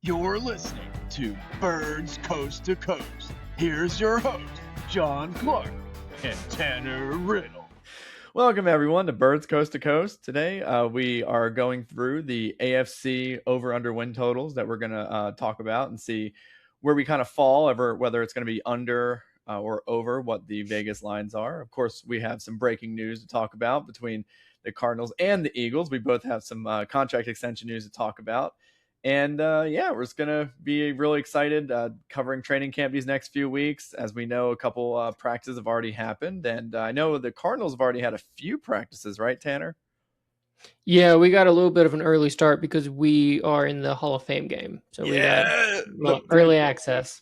You're listening to Birds Coast to Coast. Here's your host, John Clark and Tanner Riddle. Welcome, everyone, to Birds Coast to Coast. Today, we are going through the AFC over-under win totals that we're going to talk about and see where we kind of fall, whether it's going to be under or over what the Vegas lines are. Of course, we have some breaking news to talk about between the Cardinals and the Eagles. We both have some contract extension news to talk about. And we're just going to be really excited covering training camp these next few weeks. As we know, a couple practices have already happened. And I know the Cardinals have already had a few practices, right, Tanner? Yeah, we got a little bit of an early start because we are in the Hall of Fame game. So we got early access.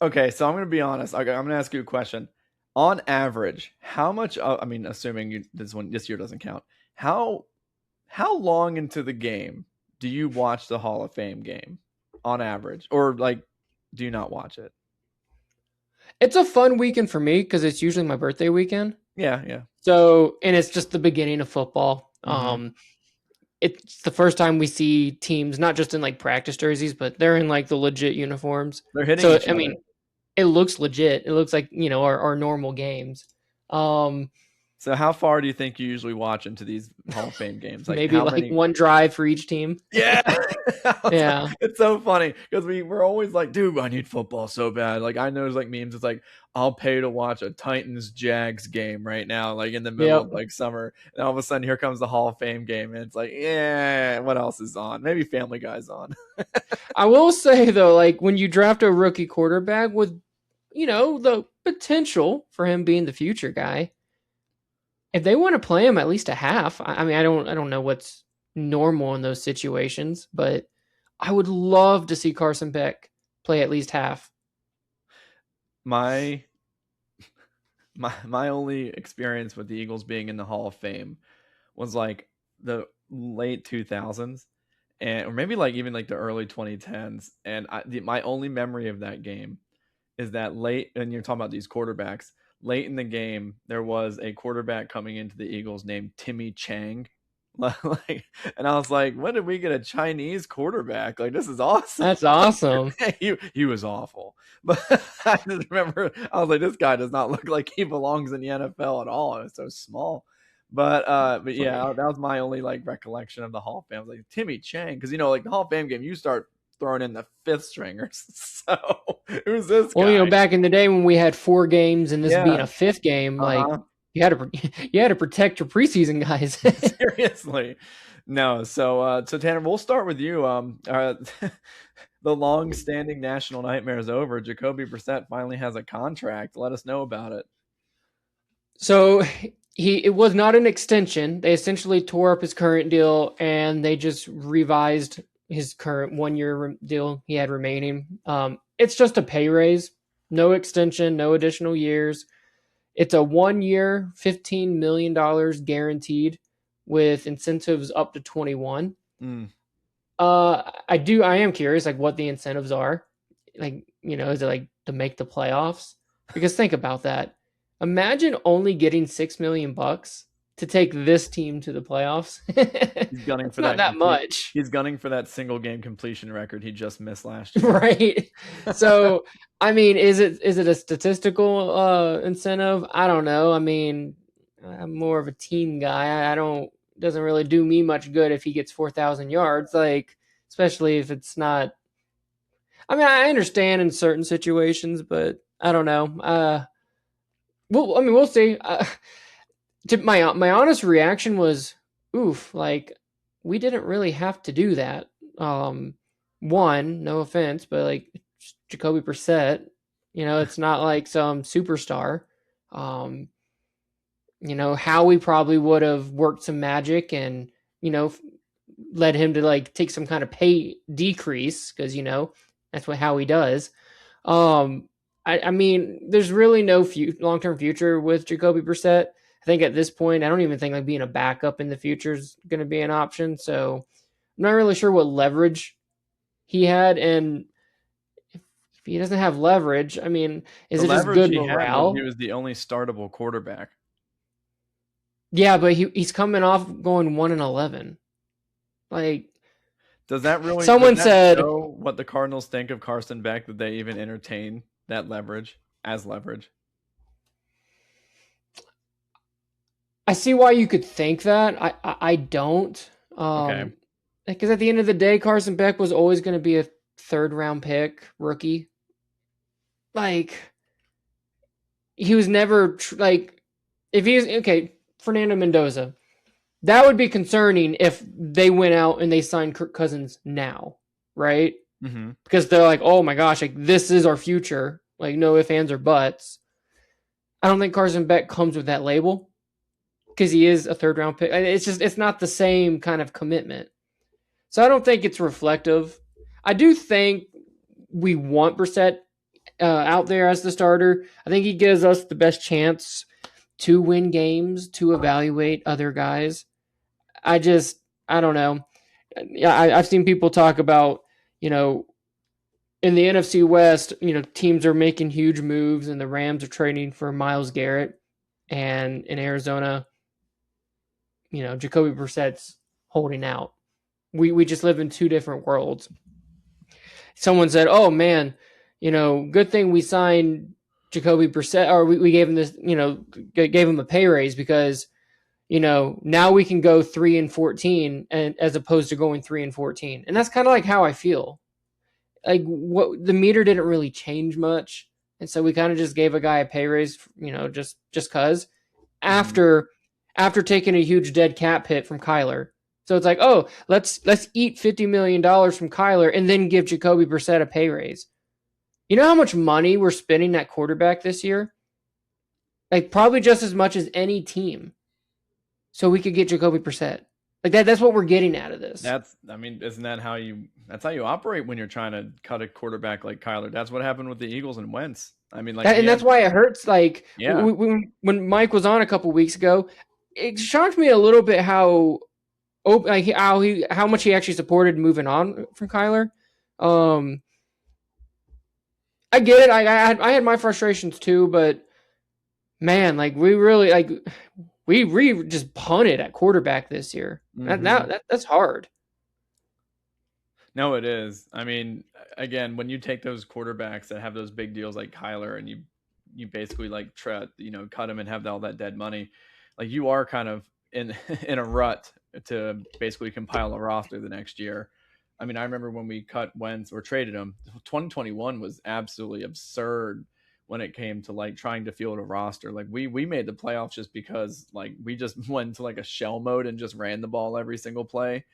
Okay, so I'm going to be honest. I'm going to ask you a question. On average, how much, assuming this year doesn't count, how long into the game do you watch the Hall of Fame game on average? Or do you not watch it? It's a fun weekend for me because it's usually my birthday weekend. Yeah. So, and it's just the beginning of football. Mm-hmm. It's the first time we see teams, not just in practice jerseys, but they're in the legit uniforms. They're hitting each other. I mean, it looks legit. It looks like, our normal games. So how far do you think you usually watch into these Hall of Fame games? Maybe one drive for each team. Yeah. Yeah. It's so funny because we're always like, dude, I need football so bad. I know there's memes. It's I'll pay to watch a Titans-Jags game right now, in the middle of summer. And all of a sudden here comes the Hall of Fame game. And it's what else is on? Maybe Family Guy's on. I will say though, when you draft a rookie quarterback with, the potential for him being the future guy, if they want to play him at least a half, I don't know what's normal in those situations, but I would love to see Carson Beck play at least half. My only experience with the Eagles being in the Hall of Fame was the late 2000s or maybe even the early 2010s. And my only memory of that game is that late, and you're talking about these quarterbacks, late in the game, there was a quarterback coming into the Eagles named Timmy Chang. And I was like, when did we get a Chinese quarterback? This is awesome. That's awesome. He was awful. But I just remember, I was like, this guy does not look like he belongs in the NFL at all. It was so small. But yeah, that was my only recollection of the Hall of Fame. I was like, Timmy Chang, because the Hall of Fame game, you start throwing in the fifth stringers. So who's this guy? Well, back in the day when we had 4 games and this being a 5th game, you had to protect your preseason guys. Seriously. No. So Tanner, we'll start with you. The long-standing national nightmare is over. Jacoby Brissett finally has a contract. Let us know about it. So it was not an extension. They essentially tore up his current deal and they just revised his current 1-year deal he had remaining. It's just a pay raise, no extension, no additional years. It's a 1-year, $15 million guaranteed with incentives up to 21. I am curious, what the incentives are. Is it to make the playoffs? Because think about that. Imagine only getting $6 million to take this team to the playoffs. He's gunning for that much. He's gunning for that single game completion record he just missed last year. Right. So, is it a statistical incentive? I don't know. I'm more of a team guy. Doesn't really do me much good if he gets 4,000 yards, especially if it's not. I understand in certain situations, but I don't know. We'll see. My honest reaction was, oof, we didn't really have to do that. One, no offense, but Jacoby Brissett, it's not some superstar. Howie probably would have worked some magic and, led him to take some kind of pay decrease because, that's what Howie does. There's really no long-term future with Jacoby Brissett. I think at this point, I don't even think being a backup in the future is going to be an option. So I'm not really sure what leverage he had. And if he doesn't have leverage, is it just good morale? He was the only startable quarterback. Yeah, but he's coming off going 1-11. Does that really? Someone said what the Cardinals think of Carson Beck that they even entertain that leverage as leverage? I see why you could think that. I don't. Okay. Because at the end of the day, Carson Beck was always going to be a 3rd-round pick rookie. Like, he was never if he's okay. Fernando Mendoza, that would be concerning if they went out and they signed Kirk Cousins now, right? Mm-hmm. Because they're like, oh my gosh, like this is our future. Like no ifs, ands, or buts. I don't think Carson Beck comes with that label because he is a 3rd-round pick. It's not the same kind of commitment. So I don't think it's reflective. I do think we want Brissett out there as the starter. I think he gives us the best chance to win games, to evaluate other guys. I don't know. Yeah, I've seen people talk about, in the NFC West, teams are making huge moves and the Rams are trading for Myles Garrett. And in Arizona, Jacoby Brissett's holding out. We just live in 2 different worlds. Someone said, oh man, good thing we signed Jacoby Brissett, or we gave him this, gave him a pay raise because, now we can go 3-14 and as opposed to going 3-14. And that's kind of like how I feel. Like what the meter didn't really change much. And so we kind of just gave a guy a pay raise, just cause after taking a huge dead cap hit from Kyler. So it's like, oh, let's eat $50 million from Kyler and then give Jacoby Brissett a pay raise. You know how much money we're spending at quarterback this year? Like probably just as much as any team. So we could get Jacoby Brissett. Like that's what we're getting out of this. Isn't that how you operate when you're trying to cut a quarterback like Kyler? That's what happened with the Eagles and Wentz. That's why it hurts. Like when Mike was on a couple weeks ago, it shocked me a little bit how much he actually supported moving on from Kyler. I get it. I had my frustrations too, but man, like we just punted at quarterback this year. Mm-hmm. That's hard. No, it is. I mean, again, when you take those quarterbacks that have those big deals like Kyler and you basically cut him and have all that dead money, like you are kind of in a rut to basically compile a roster the next year. I mean, I remember when we cut Wentz or traded him, 2021 was absolutely absurd when it came to trying to field a roster. Like we made the playoffs just because we just went to a shell mode and just ran the ball every single play.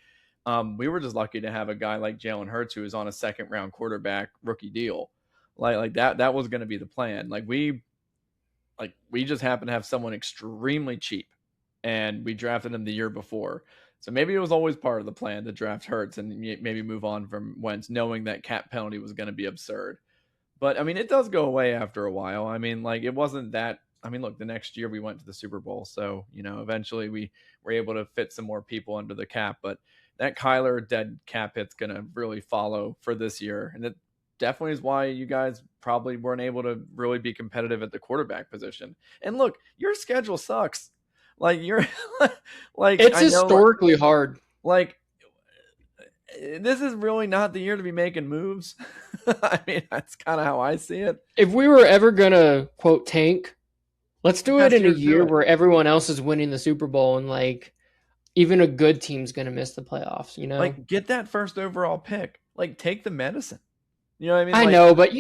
We were just lucky to have a guy like Jalen Hurts who was on a 2nd-round quarterback rookie deal. Like that was going to be the plan. We just happened to have someone extremely cheap and we drafted him the year before. So maybe it was always part of the plan to draft Hurts and maybe move on from Wentz, knowing that cap penalty was going to be absurd. But, I mean, it does go away after a while. I mean, it wasn't that – I mean, look, the next year we went to the Super Bowl. So, eventually we were able to fit some more people under the cap. But that Kyler dead cap hit's going to really follow for this year. And it definitely is why you guys probably weren't able to really be competitive at the quarterback position. And, look, your schedule sucks. It's historically hard. This is really not the year to be making moves. I mean, that's kind of how I see it. If we were ever gonna quote tank, let's do it in a year where everyone else is winning the Super Bowl and even a good team's gonna miss the playoffs. Get that 1st overall pick. Take the medicine. You know what I mean? I know, but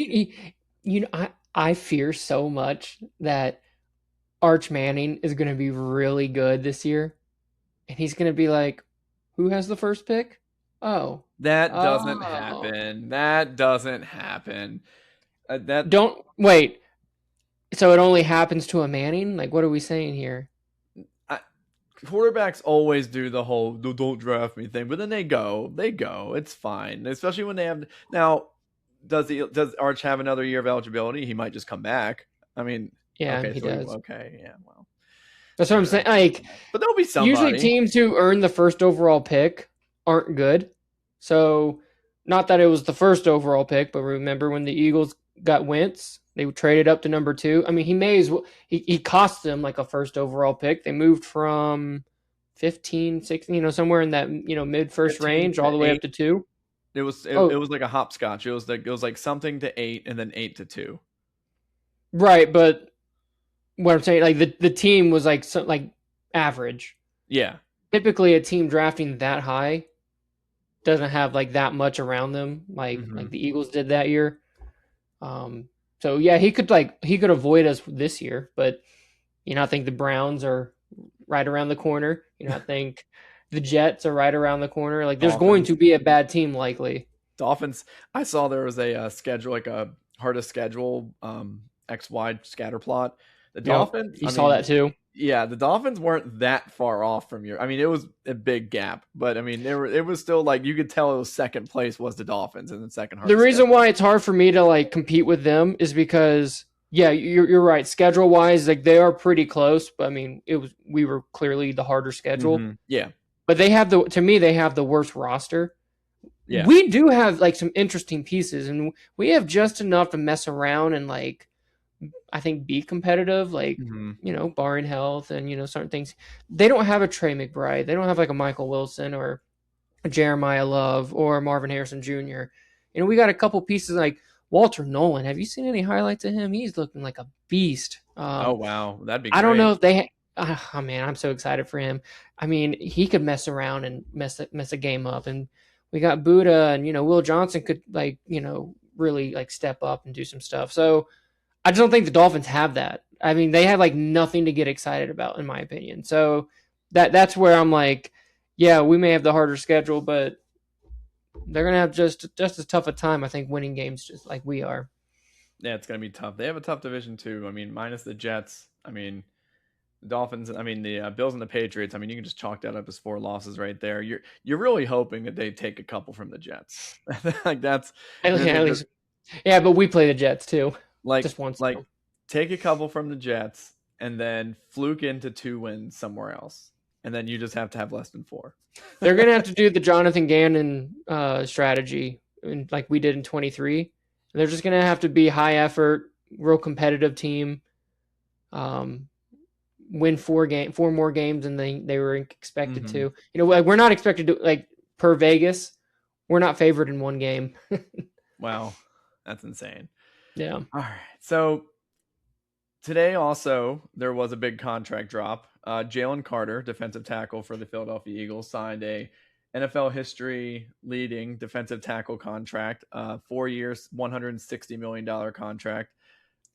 I fear so much that Arch Manning is going to be really good this year, and he's going to be like, who has the 1st pick? Oh. That doesn't happen. That doesn't happen. Don't – wait. So it only happens to a Manning? What are we saying here? Quarterbacks always do the whole don't draft me thing, but then they go. It's fine, especially when they have – now, does Arch have another year of eligibility? He might just come back. I mean – yeah, okay, he does. Okay, yeah, well. That's what I'm saying. But there'll be somebody. Usually teams who earn the 1st overall pick aren't good. So, not that it was the 1st overall pick, but remember when the Eagles got Wentz, they traded up to number 2. I mean, he may as well. He cost them a 1st overall pick. They moved from 15, 16, somewhere in that mid 1st range all the way up to 2. It was like a hopscotch. It was like something to 8 and then 8 to 2. Right, but what I'm saying, like the team was like average. Yeah. Typically, a team drafting that high doesn't have like that much around them, like the Eagles did that year. So yeah, he could avoid us this year, but I think the Browns are right around the corner. I think the Jets are right around the corner. Like there's going to be a bad team likely. Dolphins. I saw there was a schedule, like a hardest schedule, XY scatter plot. The Dolphins. You saw that too. Yeah, the Dolphins weren't that far off from your. I mean, it was a big gap, but I mean, it was still like you could tell it was second place was the Dolphins in the second hardest. The reason why it's hard for me to like compete with them is because you're right. Schedule wise, like they are pretty close, but I mean, we were clearly the harder schedule. Yeah, but they have the worst roster. Yeah, we do have like some interesting pieces, and we have just enough to mess around and like. I think be competitive, like, barring health and, certain things. They don't have a Trey McBride. They don't have like a Michael Wilson or a Jeremiah Love or Marvin Harrison Jr. We got a couple pieces like Walter Nolan. Have you seen any highlights of him? He's looking like a beast. Oh, wow. That'd be great. I don't know if they oh, man, I'm so excited for him. I mean, he could mess around and mess a game up. And we got Buddha and, Will Johnson could really like step up and do some stuff. So, I just don't think the Dolphins have that. I mean, they have like nothing to get excited about, in my opinion. So that's where I'm like, yeah, we may have the harder schedule, but they're gonna have just as tough a time, I think, winning games just like we are. Yeah, it's gonna be tough. They have a tough division too. I mean, minus the Jets. I mean, the Dolphins. I mean, the Bills and the Patriots. I mean, you can just chalk that up as 4 losses right there. You're really hoping that they take a couple from the Jets. Like that's at least. Yeah, but we play the Jets too. Like, just once, take a couple from the Jets and then fluke into 2 wins somewhere else. And then you just have to have less than 4. They're going to have to do the Jonathan Gannon strategy like we did in 23. They're just going to have to be high effort, real competitive team, win 4 more games than they were expected to. We're not expected to, like, per Vegas, we're not favored in 1 game. Wow. That's insane. Yeah. All right. So today also there was a big contract drop. Jalen Carter, defensive tackle for the Philadelphia Eagles, signed a NFL history leading defensive tackle contract, 4 years, $160 million contract.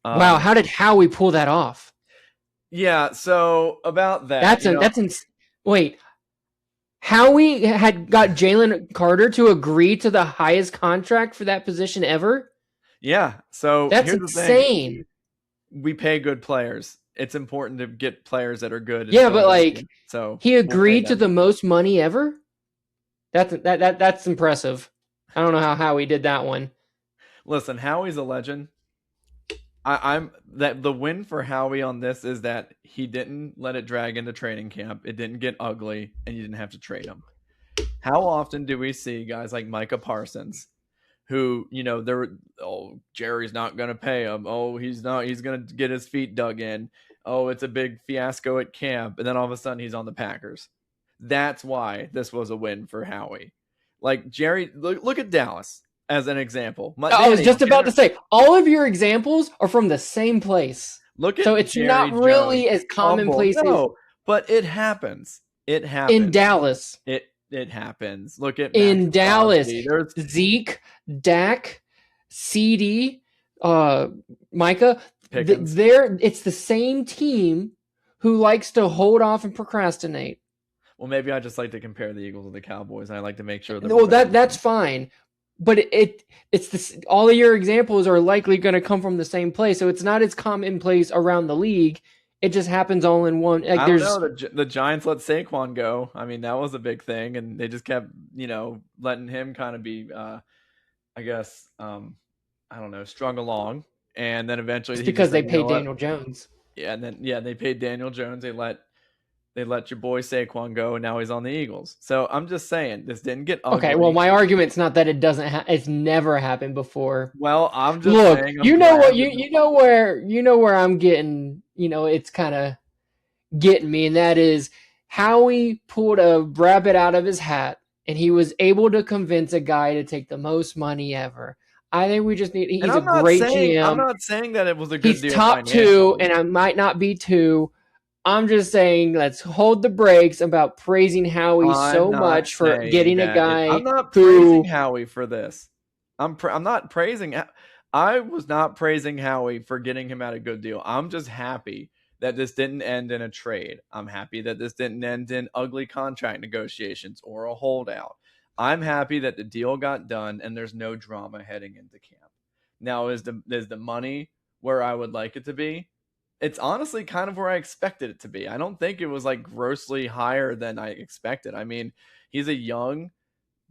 Wow. How did Howie pull that off? Yeah. So about that, wait, Howie had got Jalen Carter to agree to the highest contract for that position ever. Yeah, so that's insane. We pay good players. It's important to get players that are good. Yeah, but like, so he agreed to the most money ever. That's impressive. I don't know how Howie did that one. Listen, Howie's a legend. I'm that the win for Howie on this is that he didn't let it drag into training camp. It didn't get ugly, and you didn't have to trade him. How often do we see guys like Micah Parsons? Who, Jerry's not going to pay him. Oh, he's going to get his feet dug in. Oh, it's a big fiasco at camp. And then all of a sudden he's on the Packers. That's why this was a win for Howie. Like Jerry, look at Dallas as an example. I was just about to say, all of your examples are from the same place. Look at so it's Jerry not really Jones. As commonplace. No, but it happens. It happens. In Dallas. It happens. Look at in Dallas. Zeke, Dak, CD, Micah. It's the same team who likes to hold off and procrastinate. Well, maybe I just like to compare the Eagles with the Cowboys, and I like to make sure. Well, that's fine, but it's this. All of your examples are likely going to come from the same place, so it's not as commonplace around the league. It just happens all in one. Like, I don't know. The Giants let Saquon go. I mean, that was a big thing, and they just kept, letting him kind of be, I guess, I don't know, strung along. And then eventually, it's because they paid Daniel Jones. Yeah, and then they paid Daniel Jones. They let your boy Saquon go, and now he's on the Eagles. So I'm just saying, this didn't get ugly. Okay, well, my argument's not that it doesn't. It's never happened before. Well, I'm just saying. You know where I'm getting. It's kind of getting me, and that is Howie pulled a rabbit out of his hat and he was able to convince a guy to take the most money ever. I think we just need. He's a great GM. I'm not saying that it was a good deal. He's top 2, and I might not be 2. I'm just saying, let's hold the brakes about praising Howie so much for getting a guy. I'm not praising Howie for this. I'm not praising. I was not praising Howie for getting him at a good deal. I'm just happy that this didn't end in a trade. I'm happy that this didn't end in ugly contract negotiations or a holdout. I'm happy that the deal got done and there's no drama heading into camp. Now, is the money where I would like it to be? It's honestly kind of where I expected it to be. I don't think it was like grossly higher than I expected. I mean, he's a young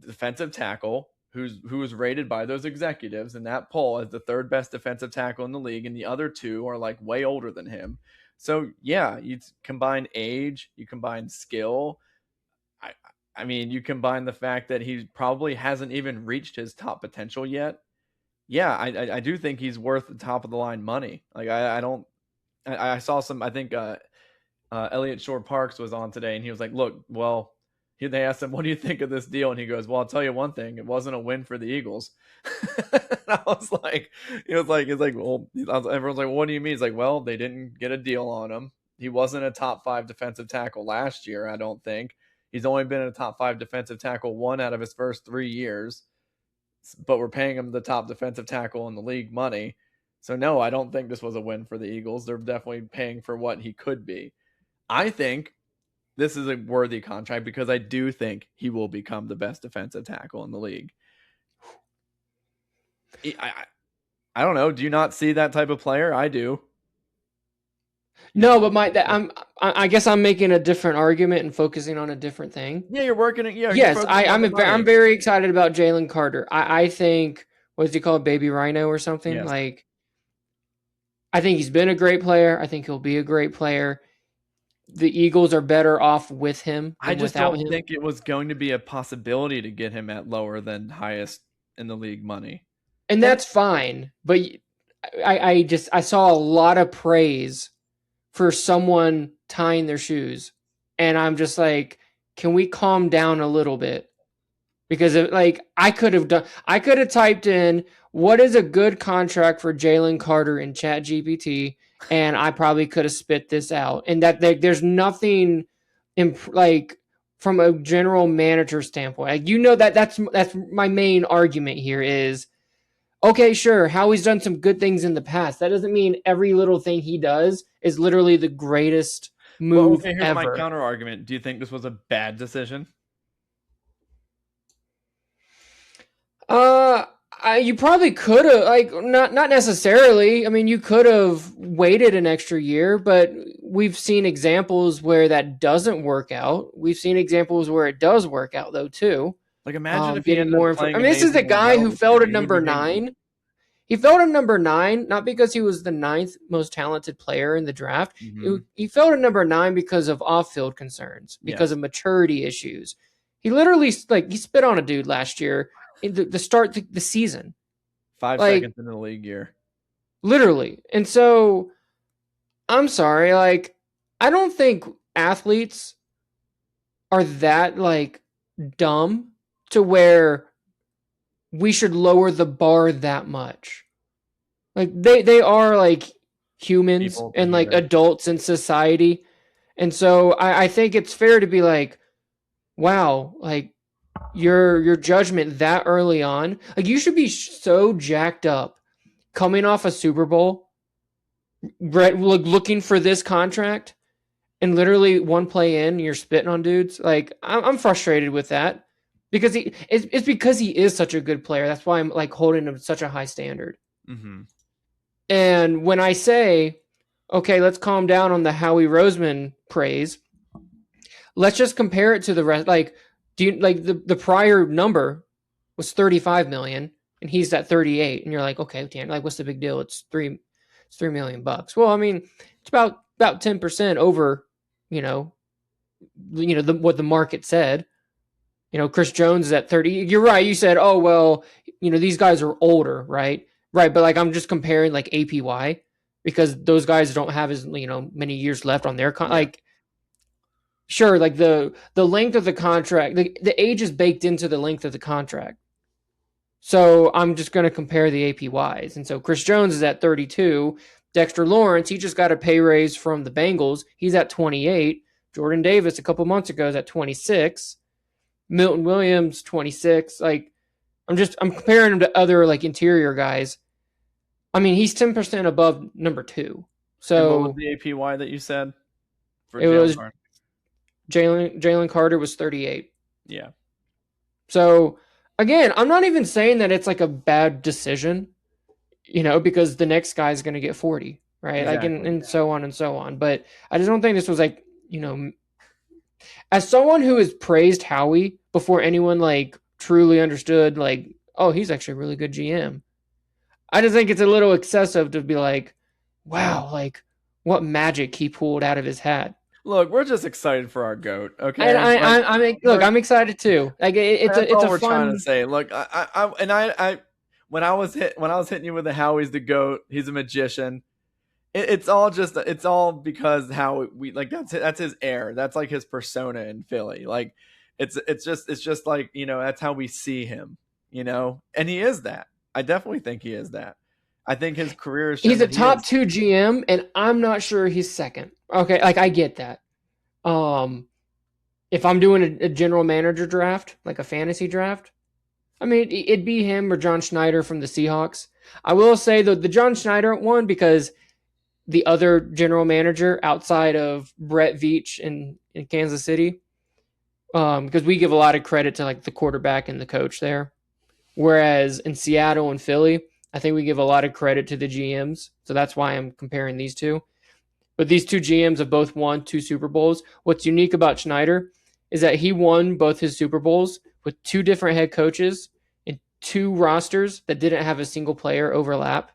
defensive tackle who was rated by those executives in that poll as the 3rd best defensive tackle in the league, and the other 2 are like way older than him. So yeah, you combine age, you combine skill. I mean, you combine the fact that he probably hasn't even reached his top potential yet. Yeah, I do think he's worth the top of the line money. Like I saw some. I think Elliott Shore Parks was on today, and he was like, "Look, well," they asked him, "What do you think of this deal?" And he goes, "Well, I'll tell you one thing: it wasn't a win for the Eagles." I was like, well, everyone's like, well, "What do you mean?" He's like, "Well, they didn't get a deal on him. He wasn't a top 5 defensive tackle last year. I don't think. He's only been a top 5 defensive tackle 1 out of his first 3 years, but we're paying him the top defensive tackle in the league money. So no, I don't think this was a win for the Eagles. They're definitely paying for what he could be. I think this is a worthy contract because I do think he will become the best defensive tackle in the league. I don't know. Do you not see that type of player? I do. No, but I guess I'm making a different argument and focusing on a different thing. Yeah, you're working it. Yeah. Yes, I'm very excited about Jalen Carter. I think, what does he call it, Baby Rhino or something? Yes. Like, I think he's been a great player. I think he'll be a great player. The Eagles are better off with him. I just don't think it was going to be a possibility to get him at lower than highest in the league money. And that's fine. But I saw a lot of praise for someone tying their shoes. And I'm just like, can we calm down a little bit? Because I could have typed in, what is a good contract for Jalen Carter in ChatGPT, and I probably could have spit this out. And that there's nothing from a general manager standpoint. That's my main argument here is, okay, sure, Howie's done some good things in the past. That doesn't mean every little thing he does is literally the greatest move here's ever. My counter argument. Do you think this was a bad decision? You probably could have, not necessarily. I mean, you could have waited an extra year, but we've seen examples where that doesn't work out. We've seen examples where it does work out, though, too. Like, imagine if getting more information. I mean, this is the guy who fell to number 9. He fell to number 9, not because he was the 9th most talented player in the draft. Mm-hmm. He fell to number 9 because of off-field concerns, because of maturity issues. He literally, he spit on a dude last year in the start the season. 5 seconds into the league year. Literally. And so, I'm sorry, I don't think athletes are that, dumb to where we should lower the bar that much. They are humans and adults in society. And so I think it's fair to be wow, your judgment that early on, you should be so jacked up coming off a Super Bowl, looking for this contract, and literally one play in, you're spitting on dudes. I'm frustrated with that. Because it's because he is such a good player. That's why I'm holding him such a high standard. Mm-hmm. And when I say, okay, let's calm down on the Howie Roseman praise, let's just compare it to the rest. The prior number was 35 million, and he's at 38, and you're like, okay, damn, what's the big deal? It's $3 million. Well, I mean, it's about 10% over, what the market said. Chris Jones is at 30. You're right. You said, oh, well, these guys are older, right? Right. But I'm just comparing APY because those guys don't have as, many years left on their sure, like the length of the contract, the age is baked into the length of the contract. So I'm just going to compare the APYs. And so Chris Jones is at 32. Dexter Lawrence, he just got a pay raise from the Bengals. He's at 28. Jordan Davis a couple months ago is at 26. Milton Williams, 26. Like, I'm comparing him to other like interior guys. I mean, he's 10% above number 2. So and what was the APY that you said? It was Jalen Carter was 38. Yeah. So again, I'm not even saying that it's like a bad decision, because the next guy is going to get 40, right? Exactly. Like, and so on and so on. But I just don't think this was like, as someone who has praised Howie before anyone like truly understood, like, oh, he's actually a really good GM. I just think it's a little excessive to be like, wow, like what magic he pulled out of his hat. Look, we're just excited for our GOAT, okay? And I'm excited too. Like it's all a we're fun. Trying to say. Look, I when I was hitting you with the Howie's the GOAT, he's a magician. It's all because how we like that's his air. That's like his persona in Philly. Like it's just like, that's how we see him, and he is that. I definitely think he is that. I think his career is. He's a top 2 GM, and I'm not sure he's second. Okay, like I get that. If I'm doing a general manager draft, like a fantasy draft, I mean, it'd be him or John Schneider from the Seahawks. I will say the John Schneider one, because the other general manager outside of Brett Veach in Kansas City, because we give a lot of credit to like the quarterback and the coach there. Whereas in Seattle and Philly, I think we give a lot of credit to the GMs. So that's why I'm comparing these two. But these two GMs have both won 2 Super Bowls. What's unique about Schneider is that he won both his Super Bowls with 2 different head coaches and 2 rosters that didn't have a single player overlap.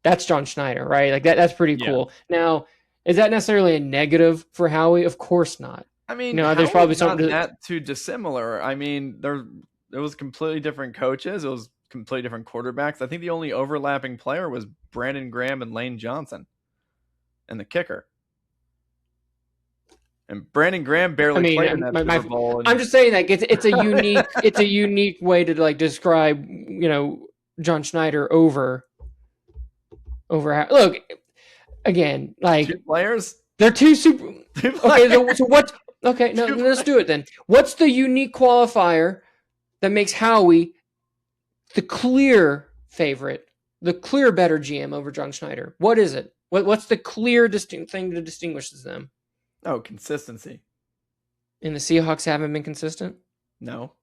That's John Schneider, right? Like that's pretty cool. Yeah. Now, is that necessarily a negative for Howie? Of course not. I mean, there's probably something not too dissimilar. I mean, it was completely different coaches. It was completely different quarterbacks. I think the only overlapping player was Brandon Graham and Lane Johnson, and the kicker. And Brandon Graham barely played in that Super Bowl. I'm just saying that it's a unique way to like describe, John Schneider over. Look, again, like 2 players. They're 2 super. Okay, so what? Okay, no, let's do it then. What's the unique qualifier that makes Howie the clear favorite, the clear better GM over John Schneider? What is it? What's the clear distinct thing that distinguishes them? Oh, consistency. And the Seahawks haven't been consistent? No.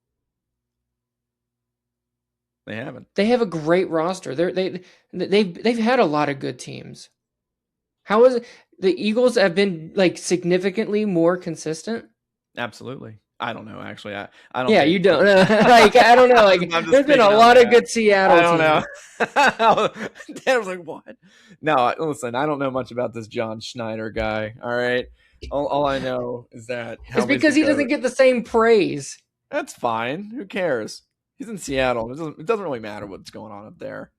They haven't. They have a great roster. They've had a lot of good teams. How is it the Eagles have been like significantly more consistent? Absolutely. I don't know. Actually, I don't. Yeah, you don't. Like I don't know. Like there's been a lot of good Seattle. I don't know. Dan was like, "What?" No, listen. I don't know much about this John Schneider guy. All right. All I know is that it's because he doesn't get the same praise. That's fine. Who cares? He's in Seattle. It doesn't really matter what's going on up there.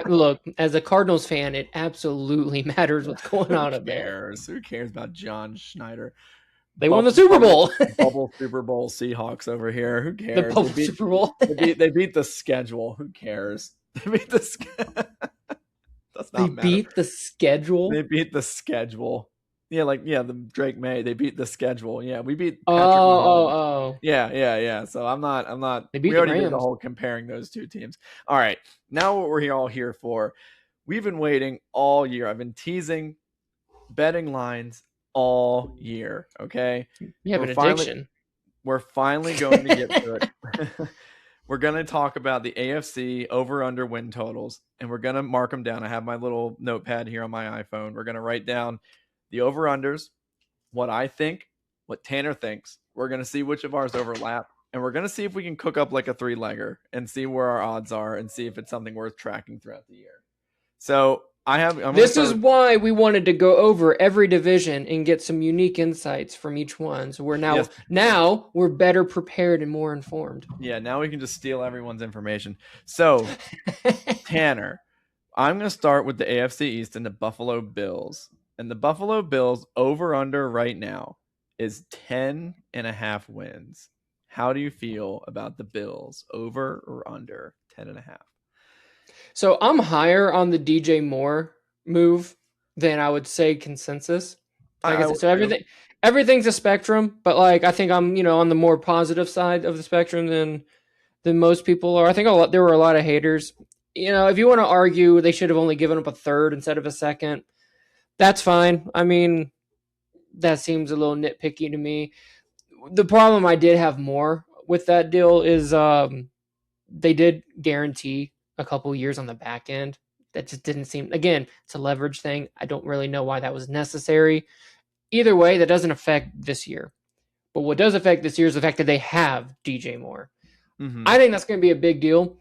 Look, as a Cardinals fan, it absolutely matters what's going on up there. Who cares about John Schneider? They won the Super Bowl. Bubble Super Bowl Seahawks over here. Who cares? The bubble Super Bowl. They beat the schedule. Who cares? They beat the schedule. Beat the schedule? They beat the schedule. Yeah, the Drake May. They beat the schedule. Yeah, we beat Patrick Mahomes. Yeah. So I'm not. We already did the whole comparing those 2 teams. All right, now what we're all here for? We've been waiting all year. I've been teasing betting lines all year. Okay, you have an addiction. We're finally going to get to it. We're going to talk about the AFC over/under win totals, and we're going to mark them down. I have my little notepad here on my iPhone. We're going to write down the over/unders, what I think, what Tanner thinks. We're going to see which of ours overlap, and we're going to see if we can cook up like a 3-legger and see where our odds are and see if it's something worth tracking throughout the year. So this is why we wanted to go over every division and get some unique insights from each one. So we're now we're better prepared and more informed. Yeah, now we can just steal everyone's information. So, Tanner, I'm going to start with the AFC East and the Buffalo Bills. And the Buffalo Bills over/under right now is 10.5 wins. How do you feel about the Bills, over or under 10.5? So I'm higher on the DJ Moore move than I would say consensus. Like I said, so everything's a spectrum, but like I think I'm on the more positive side of the spectrum than most people are. I think there were a lot of haters. If you want to argue they should have only given up a third instead of a second, that's fine. I mean, that seems a little nitpicky to me. The problem I did have more with that deal is they did guarantee a couple years on the back end. That just didn't seem, again, it's a leverage thing. I don't really know why that was necessary. Either way, that doesn't affect this year. But what does affect this year is the fact that they have DJ Moore. Mm-hmm. I think that's going to be a big deal.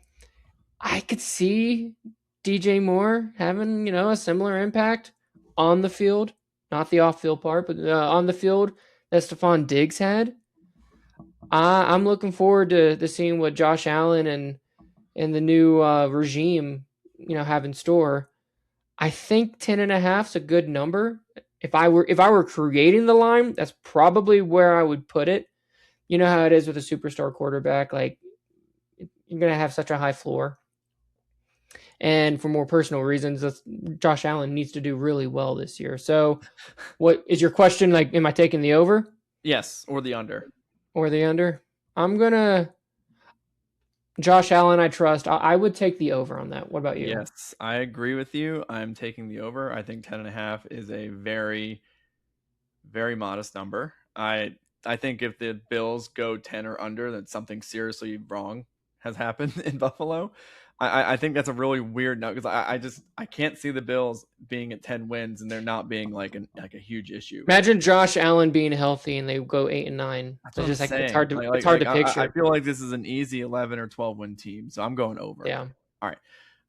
I could see DJ Moore having, a similar impact on the field, not the off-field part, but on the field that Stephon Diggs had. I'm looking forward to seeing what Josh Allen and the new regime, have in store. I think 10.5 is a good number. If I were creating the line, that's probably where I would put it. You know how it is with a superstar quarterback. Like, you're going to have such a high floor. And for more personal reasons, Josh Allen needs to do really well this year. So what is your question? Like, am I taking the over? Yes, or the under. Or the under? I'm going to... Josh Allen, I trust. I would take the over on that. What about you? Yes, I agree with you. I'm taking the over. I think 10.5 is a very, very modest number. I think if the Bills go 10 or under, then something seriously wrong has happened in Buffalo. I think that's a really weird note because I can't see the Bills being at 10 wins and there not being like a huge issue. Imagine Josh Allen being healthy and they go 8-9. It's just it's hard to picture. I feel like this is an easy 11 or 12 win team, so I'm going over. Yeah. All right.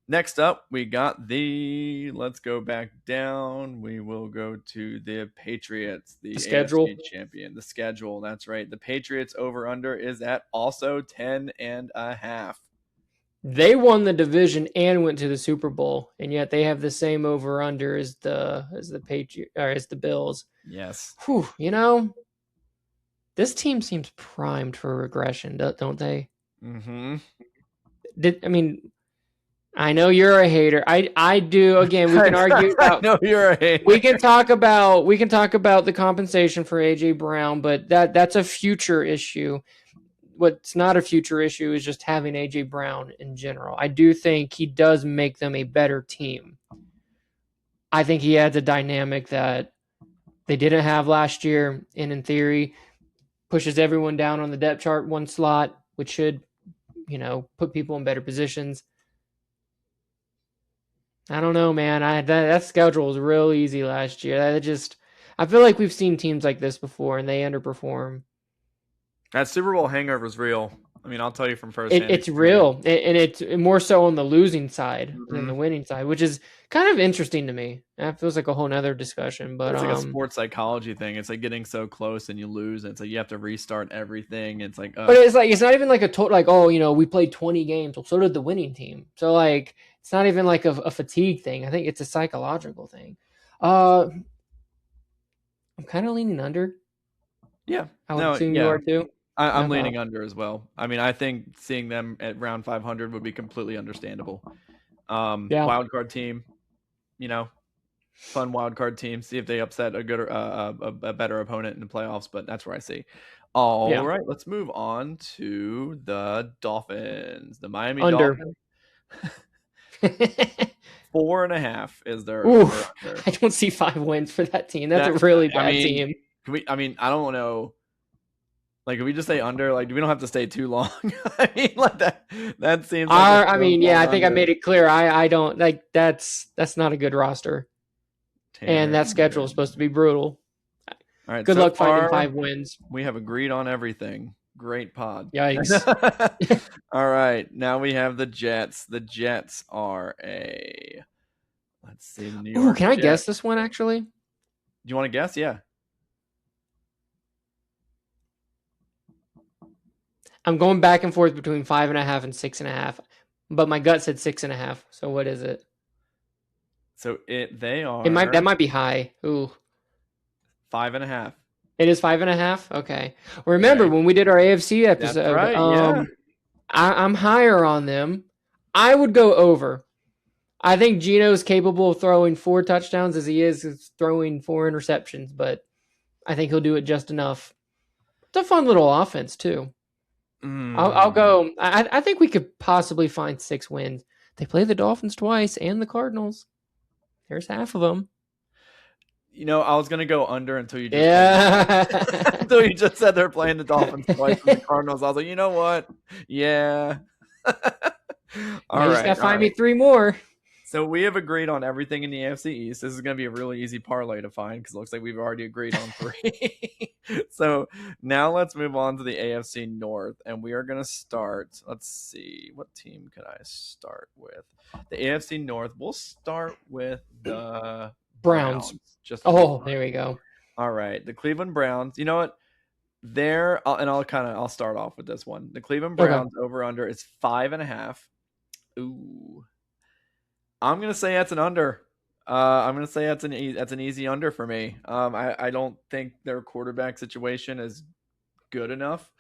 Next up, we got let's go back down. We will go to the Patriots, the schedule AFC champion. The schedule, that's right. The Patriots over under is at also 10.5. They won the division and went to the Super Bowl, and yet they have the same over under as the Patriots or as the Bills. Yes. Whew, this team seems primed for regression, don't they? Mm-hmm. I know you're a hater. I do. Again, we can argue about. I know you're a hater. We can talk about the compensation for AJ Brown, but that's a future issue. What's not a future issue is just having AJ Brown in general. I do think he does make them a better team. I think he adds a dynamic that they didn't have last year, and in theory, pushes everyone down on the depth chart one slot, which should, put people in better positions. I don't know, man. That schedule was real easy last year. I feel like we've seen teams like this before, and they underperform. That Super Bowl hangover is real. I mean, I'll tell you from firsthand. It's real, and it's more so on the losing side than the winning side, which is kind of interesting to me. That feels like a whole nother discussion. But it's like a sports psychology thing. It's like getting so close and you lose, and it's like you have to restart everything. It's like, but it's not even like a total like, we played 20 games. Well, so did the winning team. So like it's not even like a fatigue thing. I think it's a psychological thing. I'm kind of leaning under. Yeah, I would assume you are too. I'm leaning under as well. I mean, I think seeing them at round 500 would be completely understandable. Wild card team, fun wild card team. See if they upset a good, a better opponent in the playoffs. But that's where I see. All right, let's move on to the Dolphins, the Miami Dolphins. 4.5 is their. I don't see 5 wins for that team. That's a really bad team. I don't know. Like, if we just say under, like, we don't have to stay too long. I mean, like that seems. Like I think I made it clear. I don't like that's not a good roster, and that schedule is supposed to be brutal. All right, good luck finding 5 wins. We have agreed on everything. Great pod. Yikes! All right, now we have the Jets. The Jets are let's see, New York. Can I guess this one actually? Do you want to guess? Yeah. I'm going back and forth between 5.5 and 6.5, but my gut said 6.5. So what is it? So they are. That might be high. Ooh. 5.5. It is 5.5. Okay. Remember when we did our AFC episode? That's right. Yeah. I'm higher on them. I would go over. I think Gino's capable of throwing 4 touchdowns as he is throwing 4 interceptions, but I think he'll do it just enough. It's a fun little offense too. I'll go. I think we could possibly find 6 wins. They play the Dolphins twice and the Cardinals. There's half of them. I was gonna go under until you just until you just said they're playing the Dolphins twice and the Cardinals. I was like, you know what? Yeah. All right. Just gotta find me 3 more. So we have agreed on everything in the AFC East. This is going to be a really easy parlay to find because it looks like we've already agreed on 3. So now let's move on to the AFC North, and we are going to start. Let's see. What team could I start with? The AFC North. We'll start with the Browns. There we go. All right. The Cleveland Browns. You know what? I'll start off with this one. The Cleveland Browns over under is 5.5. Ooh. I'm gonna say that's an under. I'm gonna say that's an easy under for me. I don't think their quarterback situation is good enough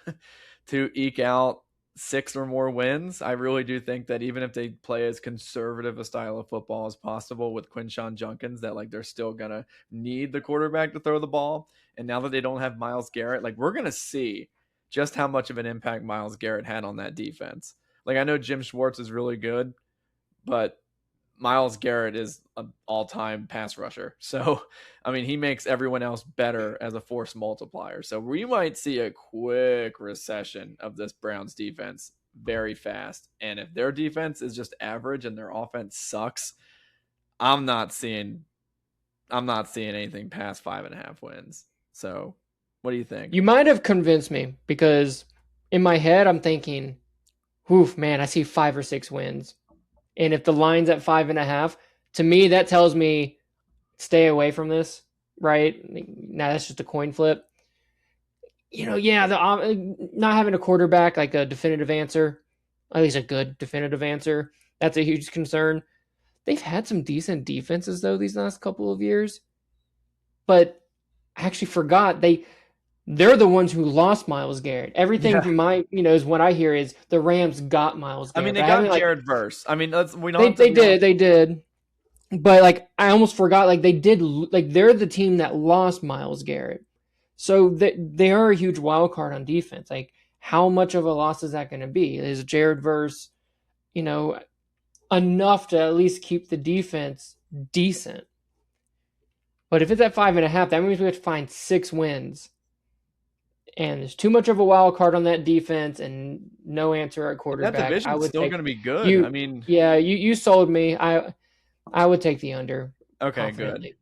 to eke out 6 or more wins. I really do think that even if they play as conservative a style of football as possible with Quinshon Judkins, that they're still gonna need the quarterback to throw the ball. And now that they don't have Myles Garrett, we're gonna see just how much of an impact Myles Garrett had on that defense. I know Jim Schwartz is really good, but Myles Garrett is an all-time pass rusher. So, he makes everyone else better as a force multiplier. So we might see a quick recession of this Browns defense very fast. And if their defense is just average and their offense sucks, I'm not seeing anything past 5.5 wins. So what do you think? You might have convinced me because in my head, I'm thinking, oof, man, I see 5 or 6 wins. And if the line's at 5.5, to me, that tells me stay away from this, right? Now that's just a coin flip. Not having a quarterback, a definitive answer, at least a good definitive answer, that's a huge concern. They've had some decent defenses, though, these last couple of years. But I actually forgot they're the ones who lost Myles Garrett. Everything from is what I hear is the Rams got Myles Garrett. They got Jared Verse. They did. But I almost forgot. They did. They're the team that lost Myles Garrett. So they are a huge wild card on defense. How much of a loss is that going to be? Is Jared Verse, enough to at least keep the defense decent? But if it's at 5.5, that means we have to find 6 wins. And there's too much of a wild card on that defense and no answer at quarterback. That division's still going to be good. You sold me. I would take the under. Okay, good.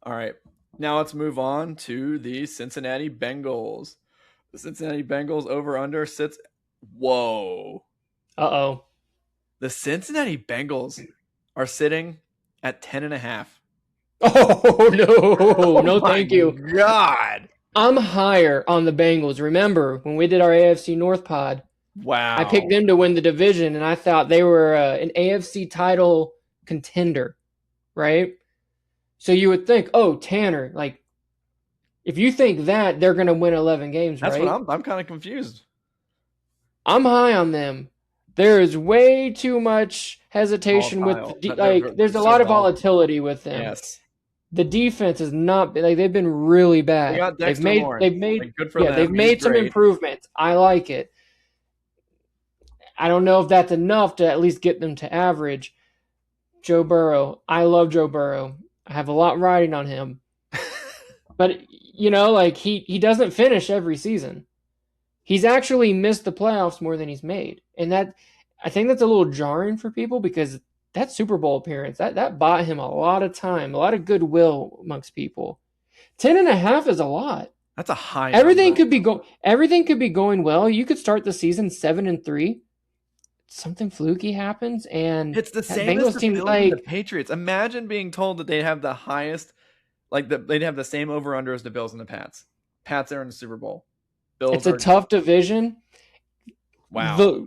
All right. Now let's move on to the Cincinnati Bengals. The Cincinnati Bengals over under sits. Whoa. Uh-oh. The Cincinnati Bengals are sitting at 10.5. Oh, no. No, thank you. God. I'm higher on the Bengals. Remember, when we did our AFC North pod, wow, I picked them to win the division, and I thought they were an AFC title contender, right? So you would think, Tanner, if you think that, they're going to win 11 games, That's right? what I'm kind of confused. I'm high on them. There is way too much hesitation there's a lot of volatility with them. Yes. The defense is not they've been really bad. They've made some improvements. I like it. I don't know if that's enough to at least get them to average. Joe Burrow. I love Joe Burrow. I have a lot riding on him. But he doesn't finish every season. He's actually missed the playoffs more than he's made. And I think that's a little jarring for people because that Super Bowl appearance, that bought him a lot of time, a lot of goodwill amongst people. 10.5 is a lot. That's a high. Everything could be going well. You could start the season 7-3. Something fluky happens, and it's the same as the Bills and the Patriots. Imagine being told that they have the highest, they'd have the same over under as the Bills and the Pats. Pats are in the Super Bowl. It's a tough division. Wow.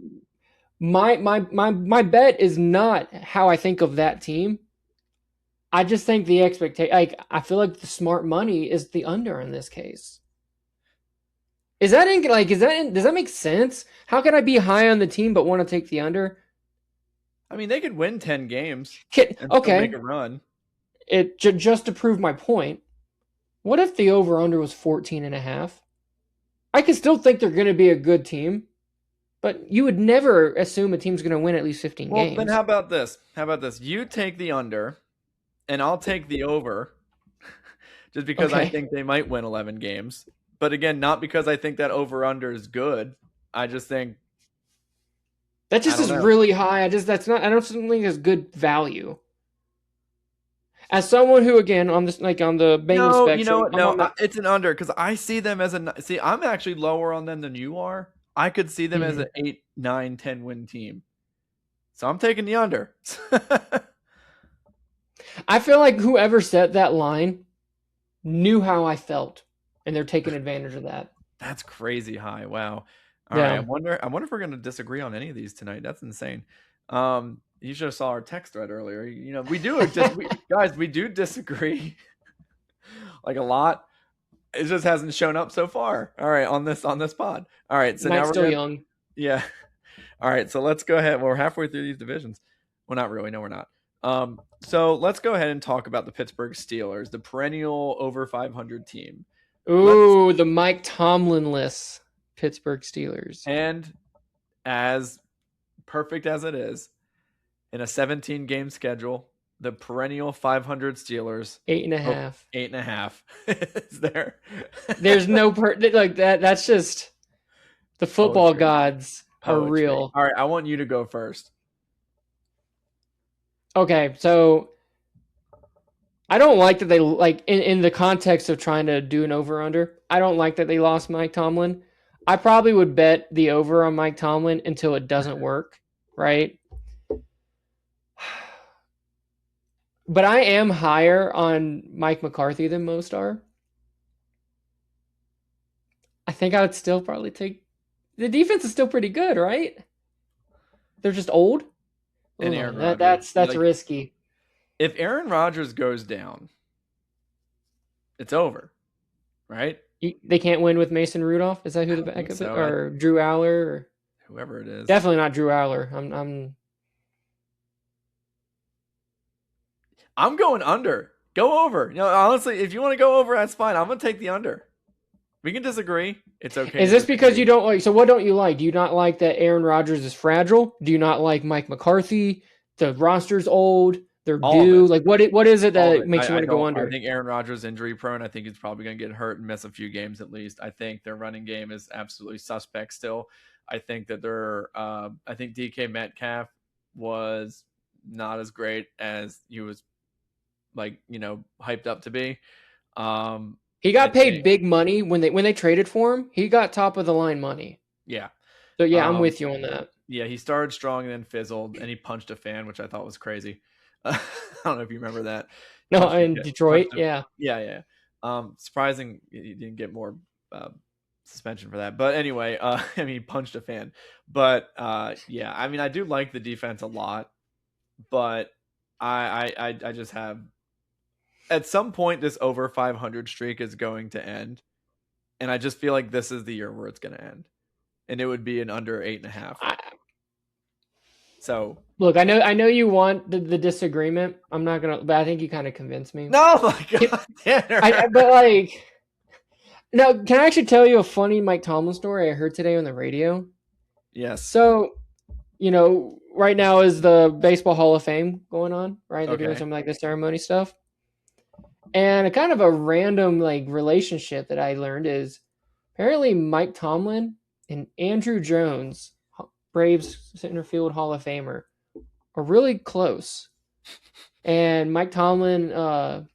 My bet is not how I think of that team. I just think the expectation, like, I feel like the smart money is the under in this case. Does that make sense? How can I be high on the team but want to take the under? I mean, they could win 10 games and still make a run. Just to prove my point, what if the over-under was 14.5? I can still think they're going to be a good team, but you would never assume a team's going to win at least 15 games. Well, then how about this? You take the under, and I'll take the over, just because I think they might win 11 games. But again, not because I think that over-under is good. I just think that just is really high. I don't think it's good value. As someone who, again, on the Bengals spectrum, it's an under because I see them as I'm actually lower on them than you are. I could see them as an 8, 9, 10 win team. So I'm taking the under. I feel like whoever set that line knew how I felt, and they're taking advantage of that. That's crazy high. Wow. All right. I wonder if we're going to disagree on any of these tonight. That's insane. You should have saw our text thread earlier. We do guys, we do disagree like a lot. It just hasn't shown up so far. All right, on this pod. All right, so Mike's now we're still young. Yeah. All right, so let's go ahead. We're halfway through these divisions. Well, not really. No, we're not. So let's go ahead and talk about the Pittsburgh Steelers, the perennial over 500 team. Ooh, the Mike Tomlin-less Pittsburgh Steelers. And as perfect as it is, in a 17-game schedule, the perennial 500 Steelers. 8.5. 8.5 is there. There's no like that. That's just the football gods are real. All right, I want you to go first. Okay, so I don't like that they in the context of trying to do an over-under. I don't like that they lost Mike Tomlin. I probably would bet the over on Mike Tomlin until it doesn't work, right? But I am higher on Mike McCarthy than most are. I think I would still probably take... The defense is still pretty good, right? They're just old? And Aaron Rodgers. That's risky. If Aaron Rodgers goes down, it's over, right? They can't win with Mason Rudolph? Is that who the backup is? Or Drew Aller? Or... Whoever it is. Definitely not Drew Aller. I'm going under. Go over. Honestly, if you want to go over, that's fine. I'm going to take the under. We can disagree. It's okay. Is this because you don't like... So what don't you like? Do you not like that Aaron Rodgers is fragile? Do you not like Mike McCarthy? The roster's old. They're due. Like, what is it that makes you want to go under? I think Aaron Rodgers is injury prone. I think he's probably going to get hurt and miss a few games at least. I think their running game is absolutely suspect still. I think that I think DK Metcalf was not as great as he was hyped up to be. He got paid big money when they traded for him. He got top of the line money. Yeah. So yeah, I'm with you on that. Yeah, he started strong and then fizzled, and he punched a fan, which I thought was crazy. I don't know if you remember that. No, in Detroit, yeah. Yeah. Surprising he didn't get more suspension for that. But anyway, he punched a fan. But yeah, I do like the defense a lot, but I just have... At some point, this over 500 streak is going to end, and I just feel like this is the year where it's going to end, and it would be an under 8.5. So look, I know you want the disagreement. I'm not gonna, but I think you kind of convinced me. No, my God, now, can I actually tell you a funny Mike Tomlin story I heard today on the radio? Yes. So, right now is the Baseball Hall of Fame going on, right? They're doing some the ceremony stuff. And a kind of a random relationship that I learned is apparently Mike Tomlin and Andrew Jones, Braves center field Hall of Famer, are really close. And Mike Tomlin,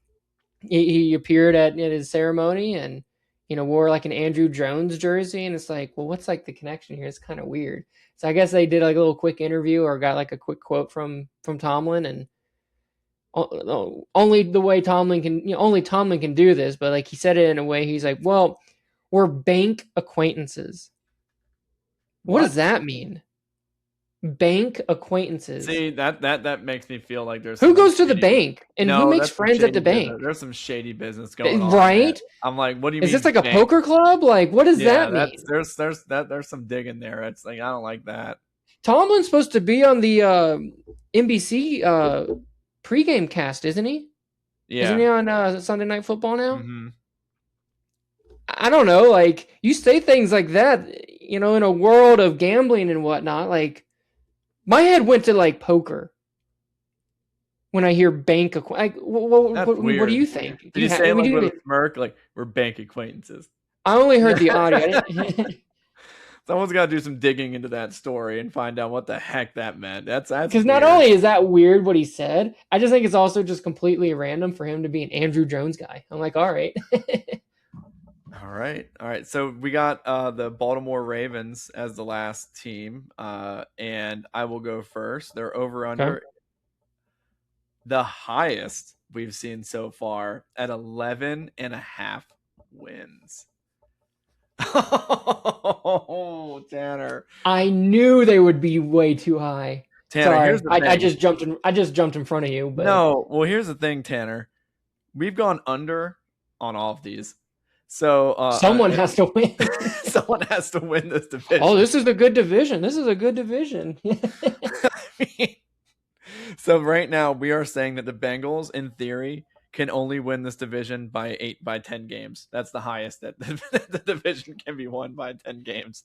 he appeared at his ceremony and wore an Andrew Jones jersey, and it's well, what's the connection here? It's kind of weird. So I guess they did a little quick interview or got a quick quote from Tomlin, and only the way Tomlin can, only Tomlin can do this, but he said it in a way, he's well, we're bank acquaintances. What does that mean? bank acquaintances. See, that makes me feel like there's Who some goes to the shady- bank and who No, makes that's some friends at the shady business. bank? There's some shady business going on, Right? man. I'm like, what do you Is mean? this like a bank? poker club? Like, what does Yeah, that mean? there's some digging there. It's like I don't like that. Tomlin's supposed to be on the NBC pregame cast, isn't he? Isn't he Yeah. on Sunday Night Football now? hmm I don't know. Like, you say things like that, in a world of gambling and whatnot. Like, my head went to like poker when I hear bank. Like, what do weird. you think? Did you say it like with a smirk, like we're bank acquaintances? I only heard the audio. Someone's got to do some digging into that story and find out what the heck that meant. That's because not only is that weird what he said, I just think it's also just completely random for him to be an Andrew Jones guy. I'm like, all right. All right. So we got the Baltimore Ravens as the last team, and I will go first. They're over under the highest we've seen so far at 11.5 wins. Oh, Tanner! I knew they would be way too high. Tanner, sorry, here's the thing. I just jumped in front of you. But... No, well, here's the thing, Tanner. We've gone under on all of these. So someone has to win. Someone has to win this division. Oh, this is a good division. So right now we are saying that the Bengals, in theory, can only win this division by 10 games. That's the highest that the division can be won by 10 games.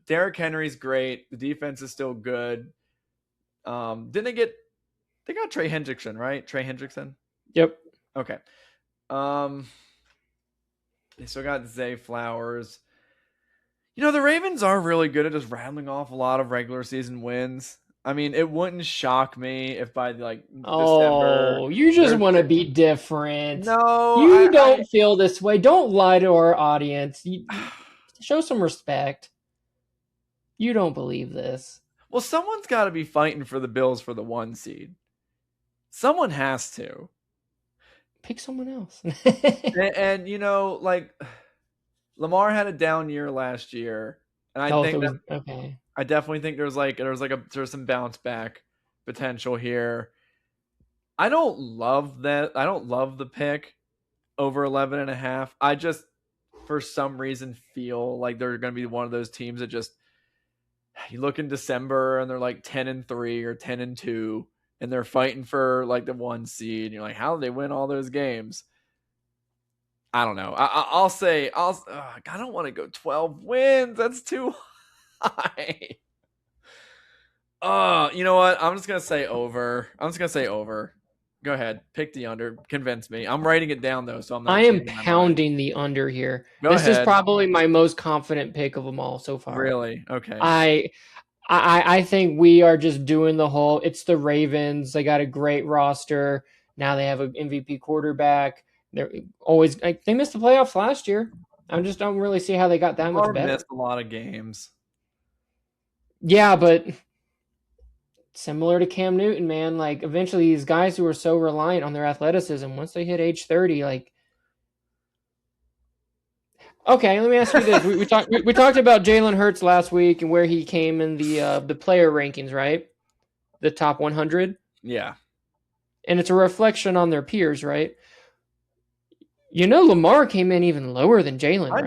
Derrick Henry's great. The defense is still good. Didn't they got Trey Hendrickson, right? Trey Hendrickson? Yep. Okay. They still got Zay Flowers. The Ravens are really good at just rattling off a lot of regular season wins. I mean, it wouldn't shock me if by December. Oh, you just want to be different. No, you don't feel this way. Don't lie to our audience. Show some respect. You don't believe this. Well, someone's got to be fighting for the Bills for the 1 seed. Someone has to. Pick someone else. and Lamar had a down year last year, and okay. I definitely think there's some bounce back potential here. I don't love that. I don't love the pick over 11.5. I just, for some reason, feel like they're going to be one of those teams that just, you look in December and they're like 10-3 or 10-2, and they're fighting for like the 1 seed. And you're like, how did they win all those games? I don't know. I don't want to go 12 wins. That's too high. You know what? I'm just going to say over. Go ahead. Pick the under. Convince me. I'm writing it down, though, so I'm not. I am pounding the under here. This is probably my most confident pick of them all so far. Really? Okay. I think we are just doing the whole, it's the Ravens. They got a great roster. Now they have an MVP quarterback. They missed the playoffs last year. I just don't really see how they got that much better. Missed a lot of games. Yeah, but similar to Cam Newton, man, like eventually these guys who are so reliant on their athleticism, once they hit age 30, like, okay, let me ask you this. we talked about Jalen Hurts last week and where he came in the player rankings, right? The top 100. Yeah. And it's a reflection on their peers, right? Lamar came in even lower than Jalen, right?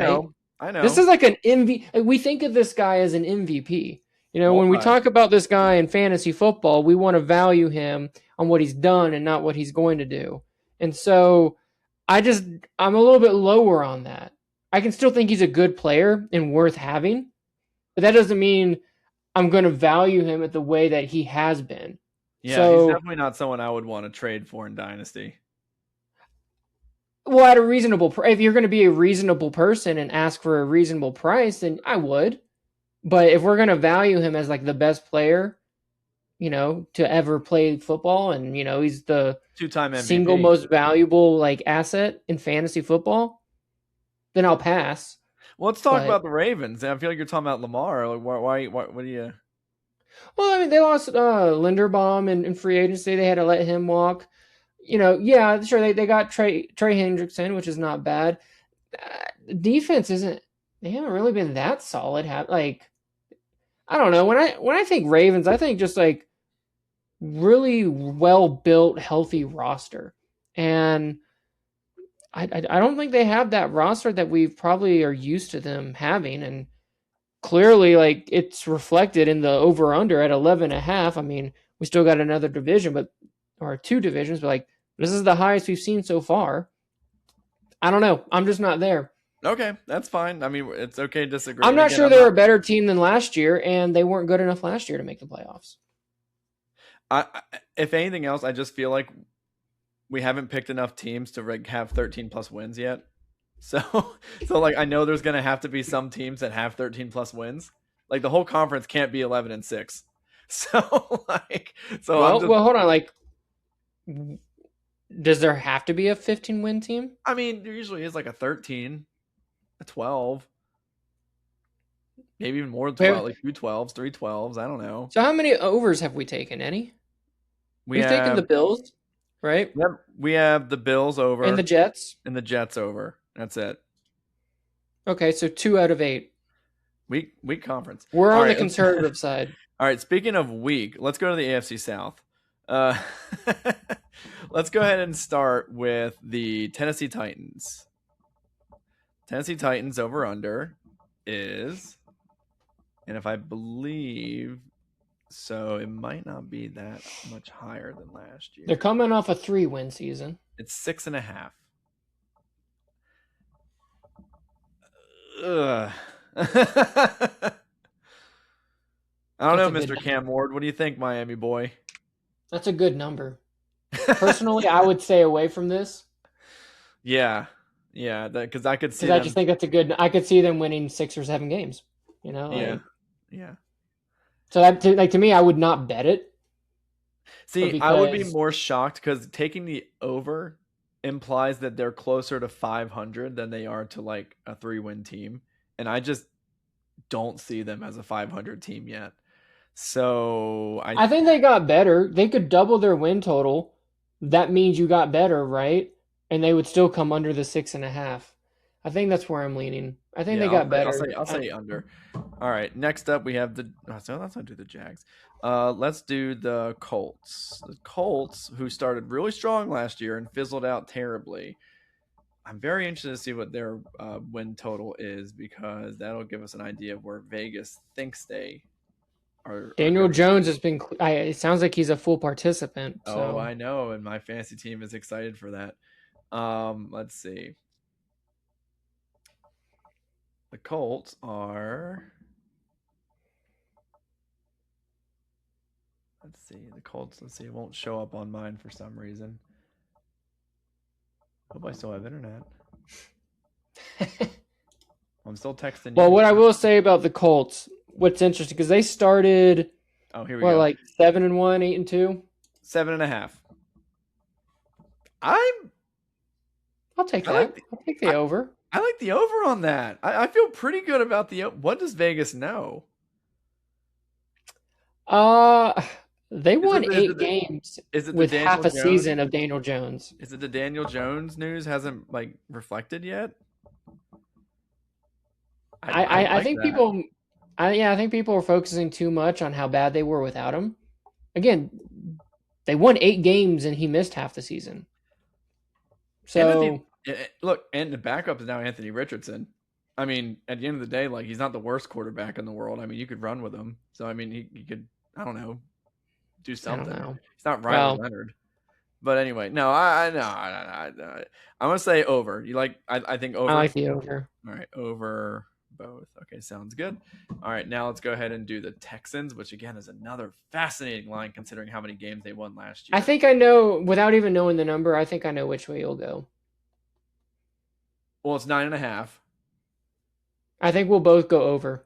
I know. This is like an MVP. We think of this guy as an MVP. When we talk about this guy in fantasy football, we want to value him on what he's done and not what he's going to do. And so I'm a little bit lower on that. I can still think he's a good player and worth having, but that doesn't mean I'm going to value him at the way that he has been. Yeah, he's definitely not someone I would want to trade for in Dynasty. Well, at a reasonable if you're going to be a reasonable person and ask for a reasonable price, then I would. But if we're going to value him as like the best player, to ever play football, and he's the 2-time MVP, single most valuable like asset in fantasy football, then I'll pass. Well, let's talk about the Ravens. I feel like you're talking about Lamar. Like, why? What do you? Well, I mean, they lost Linderbaum in free agency. They had to let him walk. Yeah, sure. They got Trey Hendrickson, which is not bad. Defense isn't they haven't really been that solid. Like, I don't know. When I think Ravens, I think just like really well built, healthy roster, and I don't think they have that roster that we probably are used to them having, and clearly, like, it's reflected in the over under at 11.5. I mean, we still got another division, or two divisions, but like this is the highest we've seen so far. I don't know. I'm just not there. Okay, that's fine. I mean, it's okay to disagree. I'm not sure they're a better team than last year, and they weren't good enough last year to make the playoffs. If anything else, I just feel like we haven't picked enough teams to have 13 plus wins yet. So like I know there's gonna have to be some teams that have 13 plus wins. Like the whole conference can't be 11-6. So well, hold on. Like, does there have to be a 15-win team? I mean, there usually is like a 13, a 12, maybe even more than 12, like 2 12s, 3 12s. I don't know. So how many overs have we taken? Any? We've taken the Bills, right? Yep. We have the Bills over and the Jets. And the Jets over. That's it. Okay, so 2 out of 8. Weak conference. We're on the conservative side. All right, speaking of weak, let's go to the AFC South. Let's go ahead and start with the Tennessee Titans. Tennessee Titans over under is, and if I believe so, it might not be that much higher than last year. They're coming off a 3-win season. It's 6.5. Ugh. I don't know, Mr. Cam Ward. What do you think, Miami boy? That's a good number. Personally, I would stay away from this. Yeah, because I could see. I just think that's a good. I could see them winning 6 or 7 games. You know. Yeah. So that to me, I would not bet it. See, I would be more shocked because taking the over implies that they're closer to 500 than they are to like a 3-win team, and I just don't see them as a 500 team yet. So I think they got better. They could double their win total. That means you got better, right? And they would still come under the 6.5. I think that's where I'm leaning. I think they got better. I'll say under. All right. Next up, we have so let's not do the Jags. Let's do the Colts. The Colts, who started really strong last year and fizzled out terribly. I'm very interested to see what their win total is because that'll give us an idea of where Vegas thinks they are. Daniel Jones has been. It sounds like he's a full participant. So. Oh, I know, and my fantasy team is excited for that. Let's see. The Colts are. Let's see. It won't show up on mine for some reason. Hope I still have internet. I'm still texting you. Well, what I will say about the Colts, what's interesting, because they started. Oh, here we go. Like 7-1, 8-2? 7.5. I'll take that. I'll take the over. I like the over on that. I feel pretty good about the. What does Vegas know? They won 8 games with half a season of Daniel Jones. Is it the Daniel Jones news hasn't like reflected yet? I think people. I think people are focusing too much on how bad they were without him. Again, they won 8 games and he missed half the season. So look, and the backup is now Anthony Richardson. I mean, at the end of the day, like he's not the worst quarterback in the world. I mean, you could run with him. So I mean, he could. I don't know. Do something. He's not Riley Leonard. But anyway, no, I'm gonna say over. You like? I think over. I like the over. All right, over both. Okay, sounds good. All right, now let's go ahead and do the Texans, which again is another fascinating line considering how many games they won last year. I think I know, without even knowing the number, I think I know which way you'll go. Well, it's 9.5. I think we'll both go over.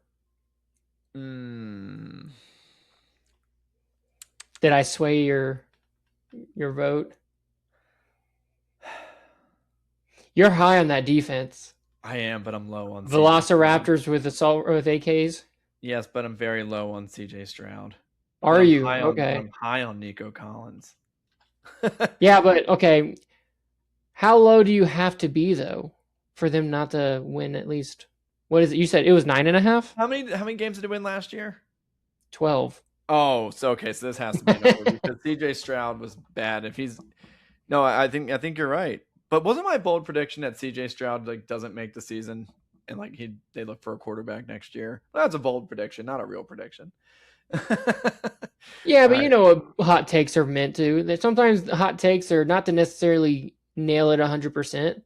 Did I sway your vote? You're high on that defense. I am, but I'm low on Velociraptors with AKs. Yes, but I'm very low on CJ Stroud. Are you? Okay. I'm high on Nico Collins. Yeah, but okay. How low do you have to be though for them not to win at least What is it? You said it was 9.5? How many games did he win last year? 12. Oh, so this has to be an over because CJ Stroud was bad. No, I think you're right. But wasn't my bold prediction that CJ Stroud doesn't make the season and they look for a quarterback next year? Well, that's a bold prediction, not a real prediction. Yeah, All but right. you know what hot takes are meant to. That sometimes hot takes are not to necessarily nail it 100%,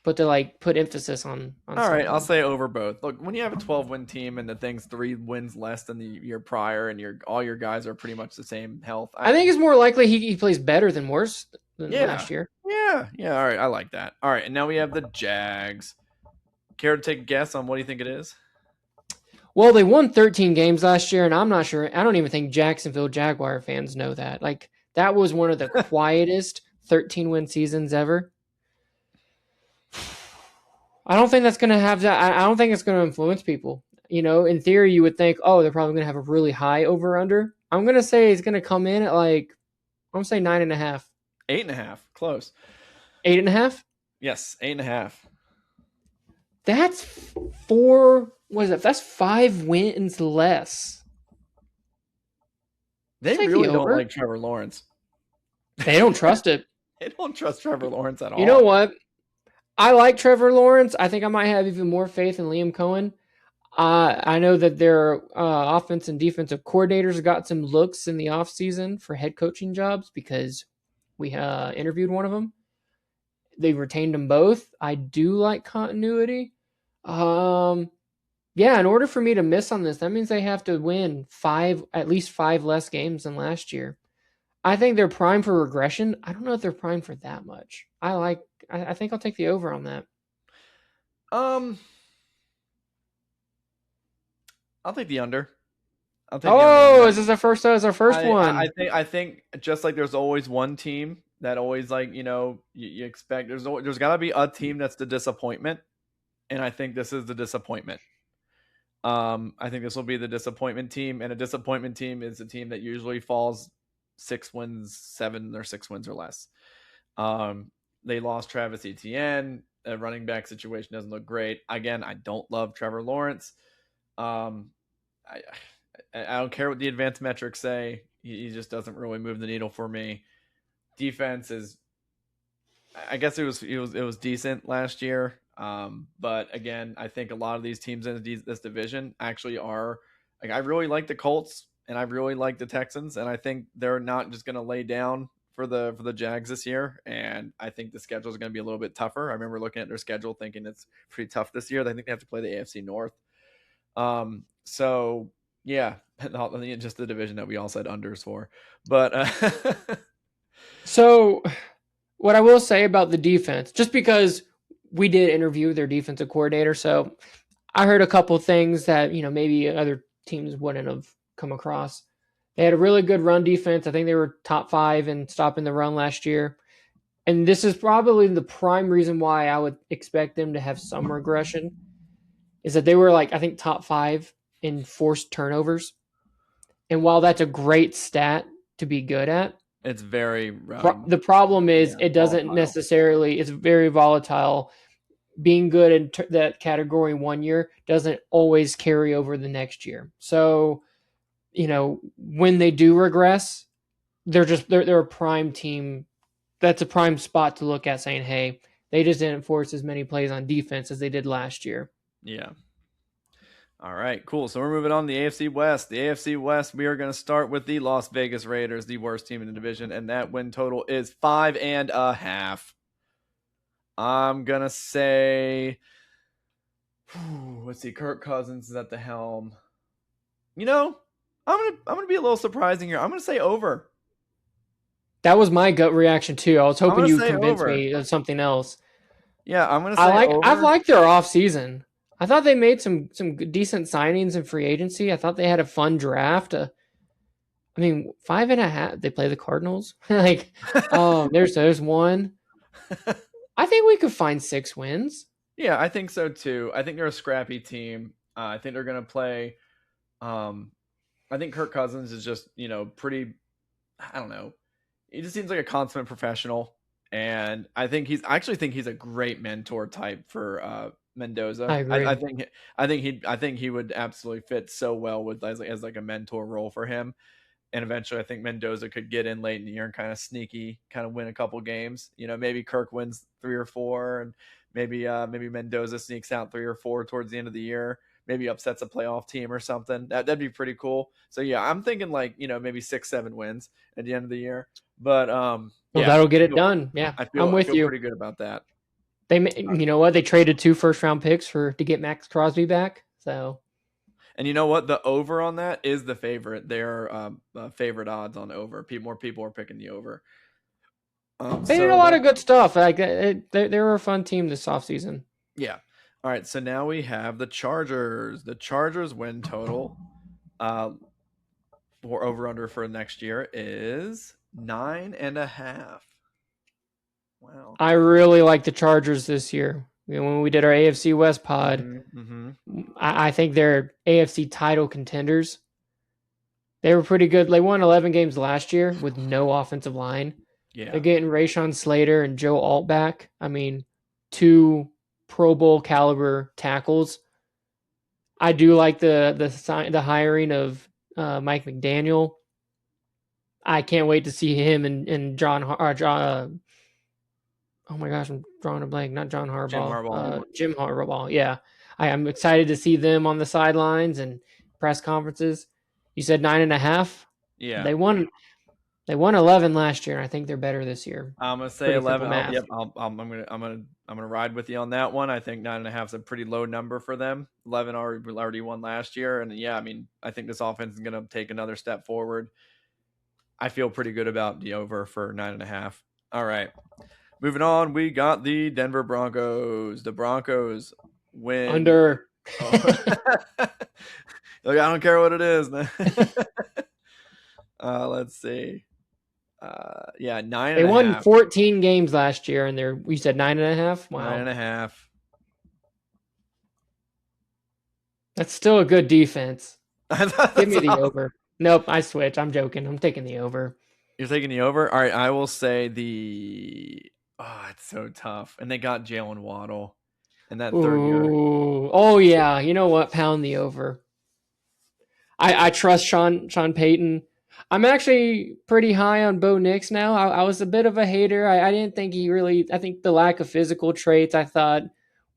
but to put emphasis on All right, I'll something. say over both. Look, when you have a 12-win team and the thing's 3 wins less than the year prior, and all your guys are pretty much the same health, I think it's more likely he plays better than worse than yeah, last year. yeah. All right, I like that. All right, and now we have the Jags. Care to take a guess on what do you think it is? Well, they won 13 games last year, and I'm not sure. I don't even think Jacksonville Jaguar fans know that. That was one of the quietest 13-win seasons ever. I don't think that's going to have that. I don't think it's going to influence people. In theory, you would think, oh, they're probably going to have a really high over/under. I'm going to say it's going to come in at I'm going to say 9.5. 8.5, close. 8.5. Yes, 8.5. That's 4. What is that? That's 5 wins less. They Take really the don't over. like Trevor Lawrence. They don't trust it. They don't trust Trevor Lawrence at all. You know what? I like Trevor Lawrence. I think I might have even more faith in Liam Cohen. I know that their offense and defensive coordinators got some looks in the offseason for head coaching jobs because we interviewed one of them. They retained them both. I do like continuity. Yeah, in order for me to miss on this, that means they have to win at least 5 less games than last year. I think they're primed for regression. I don't know if they're primed for that much. I think I'll take the over on that. I'll take the under. Is this our first? That was our first one. I think just like there's always one team that always you expect there's got to be a team that's the disappointment, and I think this is the disappointment. I think this will be the disappointment team, and a disappointment team is a team that usually falls 6 wins, 7 or 6 wins or less. They lost Travis Etienne. The running back situation doesn't look great. Again, I don't love Trevor Lawrence. I don't care what the advanced metrics say. He just doesn't really move the needle for me. Defense is, I guess it was decent last year. But again, I think a lot of these teams in this division actually are I really like the Colts and I really like the Texans, and I think they're not just going to lay down for the Jags this year. And I think the schedule is going to be a little bit tougher. I remember looking at their schedule thinking it's pretty tough this year. I think they have to play the AFC North. So yeah, just the division that we all said unders for, but So what I will say about the defense, just because we did interview their defensive coordinator, so I heard a couple things that maybe other teams wouldn't have come across. They had a really good run defense. I think they were top 5 in stopping the run last year. And this is probably the prime reason why I would expect them to have some regression, is that they were I think top 5 in forced turnovers. And while that's a great stat to be good at, it's very the problem is it doesn't volatile. necessarily, it's very volatile. Being good in that category 1 year doesn't always carry over the next year. So, when they do regress, they're a prime team. That's a prime spot to look at saying, hey, they just didn't force as many plays on defense as they did last year. Yeah. All right, cool. So we're moving on to the AFC West. The AFC West, we are going to start with the Las Vegas Raiders, the worst team in the division, and that win total is 5.5. I'm going to say, let's see, Kirk Cousins is at the helm. I'm going to be a little surprising here. I'm going to say over. That was my gut reaction too. I was hoping you would convince over. me of something else. Yeah, I'm going to say over. I've liked their offseason. I thought they made some decent signings in free agency. I thought they had a fun draft. 5.5. They play the Cardinals. There's one. I think we could find 6 wins. Yeah, I think so too. I think they're a scrappy team. I think they're going to play. I think Kirk Cousins is just pretty. I don't know. He just seems like a consummate professional. And I actually think he's a great mentor type for Mendoza. I agree. I think he would absolutely fit so well with as like a mentor role for him. And eventually, I think Mendoza could get in late in the year and kind of sneaky, kind of win a couple games. You know, maybe Kirk wins 3 or 4, and maybe Mendoza sneaks out 3 or 4 towards the end of the year. Maybe upsets a playoff team or something. That'd be pretty cool. So yeah, I'm thinking like maybe 6-7 wins at the end of the year. But Well, yeah, that'll get it done. Yeah, I'm I with feel you. pretty good about that. You know what? They traded 2 first-round picks to get Max Crosby back. So, and you know what? The over on that is the favorite. They're favorite odds on over. More people are picking the over. They did a lot of good stuff. Like they were a fun team this offseason. Yeah. All right. So now we have the Chargers. The Chargers win total for over under for next year is 9.5. Wow. I really like the Chargers this year. When we did our AFC West pod, I think they're AFC title contenders. They were pretty good. They won 11 games last year with no offensive line. Yeah. They're getting Rashawn Slater and Joe Alt back. I mean, 2 Pro Bowl caliber tackles. I do like the hiring of Mike McDaniel. I can't wait to see him and John. Oh my gosh, I'm drawing a blank. Not John Harbaugh. Jim Harbaugh. Yeah, I'm excited to see them on the sidelines and press conferences. You said 9.5. Yeah, they won 11 last year, and I think they're better this year. I'm gonna say 11. Yep, I'm gonna ride with you on that one. I think 9.5 is a pretty low number for them. 11 already won last year, and yeah, I mean, I think this offense is gonna take another step forward. I feel pretty good about the over for 9.5. All right, moving on. We got the Denver Broncos. The Broncos win under. Look, I don't care what it is. Let's see. 9. They won 14 games last year, and we said 9.5. Wow, 9.5. That's still a good defense. Give me the over. Nope, I switch. I'm joking. I'm taking the over. You're taking the over? All right, I will say it's so tough. And they got Jalen Waddle in that third year. Oh yeah, you know what? Pound the over. I trust Sean Payton. I'm actually pretty high on Bo Nix now. I was a bit of a hater. I didn't think I think the lack of physical traits I thought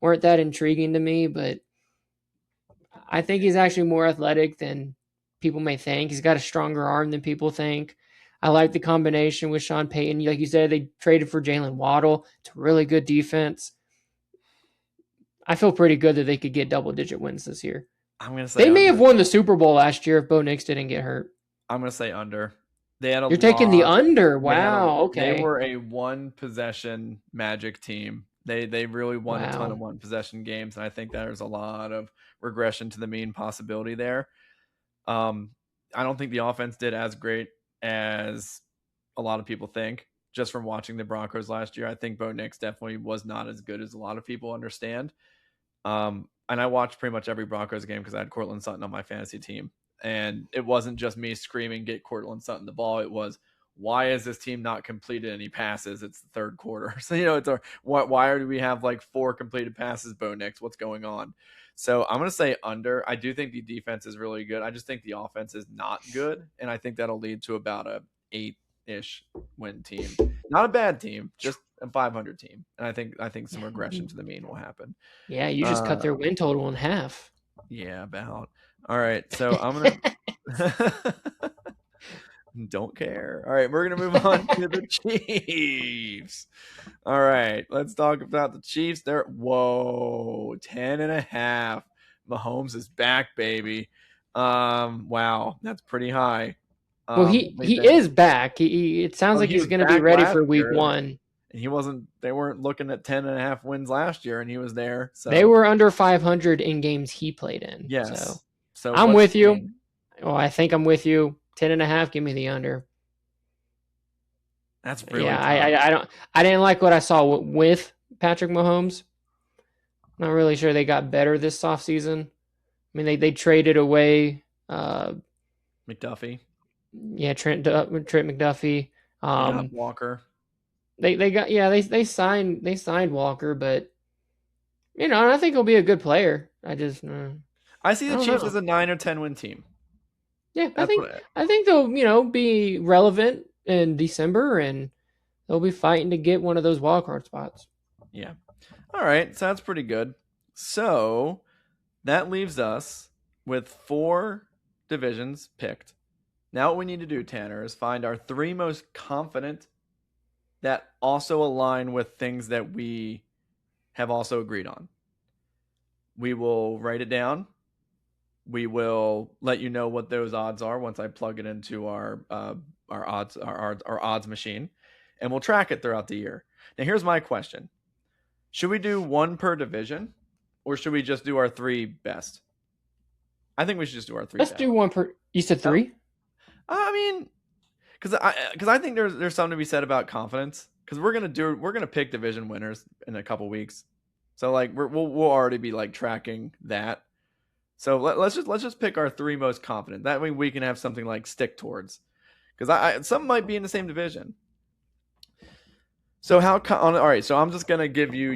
weren't that intriguing to me, but I think he's actually more athletic than people may think. He's got a stronger arm than people think. I like the combination with Sean Payton. Like you said, they traded for Jalen Waddle. It's a really good defense. I feel pretty good that they could get double-digit wins this year. I'm gonna say they may have won the Super Bowl last year if Bo Nix didn't get hurt. I'm gonna say under. You're taking the under. Wow. Okay. They were a 1-possession Magic team. They really won a ton of 1-possession games, and I think there's a lot of regression to the mean possibility there. I don't think the offense did as great as a lot of people think. Just from watching the Broncos last year, I think Bo Nix definitely was not as good as a lot of people understand. And I watched pretty much every Broncos game because I had Courtland Sutton on my fantasy team. And it wasn't just me screaming, get Courtland Sutton the ball. It was, why is this team not completed any passes? It's the third quarter. So, why do we have like 4 completed passes, Bo Nix? What's going on? So I'm going to say under. I do think the defense is really good. I just think the offense is not good. And I think that'll lead to about a 8-ish win team. Not a bad team, just a 500 team. And I think some regression to the mean will happen. Yeah, you just cut their win total in half. Yeah, about. All right, so I'm going to don't care. All right, we're going to move on to the Chiefs. All right, let's talk about the Chiefs. They're 10.5. Mahomes is back, baby. Wow, that's pretty high. Well, he is back. It sounds like he's going to be ready for week 1. And they weren't looking at 10.5 wins last year, and he was there. So they were under 500 in games he played in. Yes. So I'm with you. Well, I think I'm with you. 10.5. Give me the under. That's really tough. I didn't like what I saw with Patrick Mahomes. Not really sure they got better this offseason. I mean, they traded away McDuffie. Yeah, Trent McDuffie. Walker. They signed Walker, but And I think he'll be a good player. I just, I see the don't Chiefs know. as a 9 or 10 win team. Yeah, That's what I think they'll, be relevant in December, and they'll be fighting to get one of those wild card spots. Yeah. All right. Sounds pretty good. So that leaves us with 4 divisions picked. Now what we need to do, Tanner, is find our 3 most confident that also align with things that we have also agreed on. We will write it down. We will let you know what those odds are once I plug it into our odds machine, and we'll track it throughout the year. Now, here's my question: should we do 1 per division, or should we just do our 3 best? I think we should just do our 3 Let's best. do 1 per. You said 3? I mean, because I think there's something to be said about confidence. Because we're gonna pick division winners in a couple weeks, so like we'll already be like tracking that. So let's just pick our 3 most confident. That way we can have something like stick towards. Because some might be in the same division. So all right. So I'm just gonna give you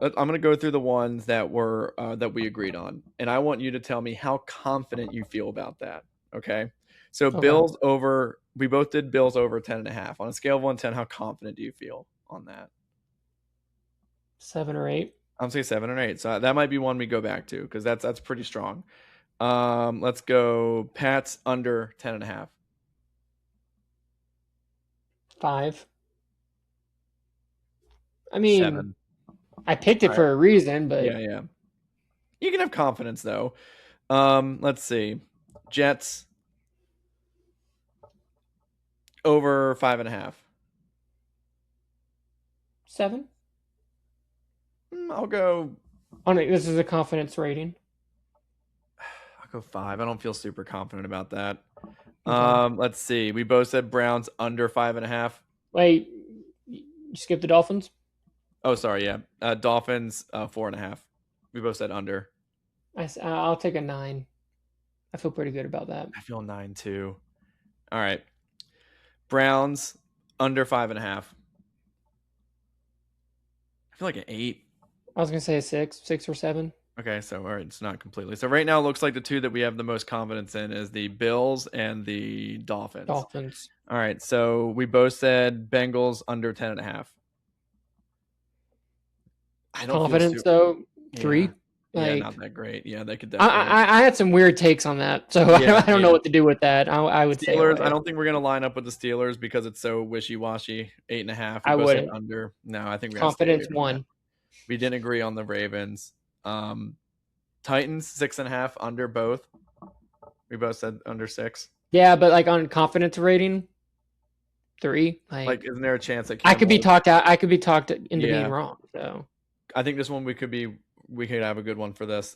I'm gonna go through the ones that were that we agreed on, and I want you to tell me how confident you feel about that. Okay. So Okay. Bills over. We both did Bills over 10.5. On a scale of 1 to 10, how confident do you feel on that? 7 or 8. I'm saying 7 or 8. So that might be one we go back to because that's pretty strong. Let's go Pats under 10.5. 5. I mean, 7. I picked it for a reason, but Yeah. You can have confidence though. Let's see. Jets over 5.5. 7. I'll go. This is a confidence rating. I'll go 5. I don't feel super confident about that. Okay. Let's see. We both said Browns under 5.5. Wait, you skipped the Dolphins? Oh, sorry. Yeah. Dolphins 4.5. We both said under. I'll take a 9. I feel pretty good about that. I feel 9 too. All right. Browns under 5.5. I feel like an 8. I was gonna say a 6 or 7. Okay, so all right, it's not completely. So right now, it looks like the 2 that we have the most confidence in is the Bills and the Dolphins. All right, so we both said Bengals under 10.5. I don't confidence though. 3. Yeah. Like, not that great. Yeah, they could definitely. I had some weird takes on that, so I don't know what to do with that. I would Steelers. say I don't think we're gonna line up with the Steelers because it's so wishy-washy. 8.5. I wouldn't. Under. No, I think we're confidence 1. We didn't agree on the Ravens. Titans 6.5 under both. We both said under 6. Yeah, but like on confidence rating, 3. Like, isn't there a chance that I could be talked out? I could be talked into being wrong. So I think this one we could have a good one for this.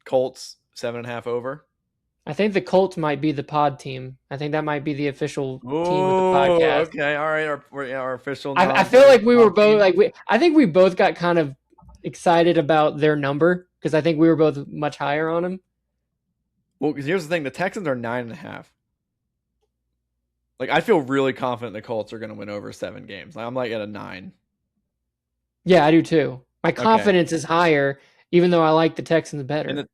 Colts 7.5 over. I think the Colts might be the pod team. I think that might be the official team of the podcast. Okay, all right, our official. I feel like we were both I think we both got kind of excited about their number because I think we were both much higher on them. Well, because here's the thing: the Texans are 9.5. Like, I feel really confident the Colts are going to win over 7 games. I'm like at a 9. Yeah, I do too. My confidence is higher, even though I like the Texans better.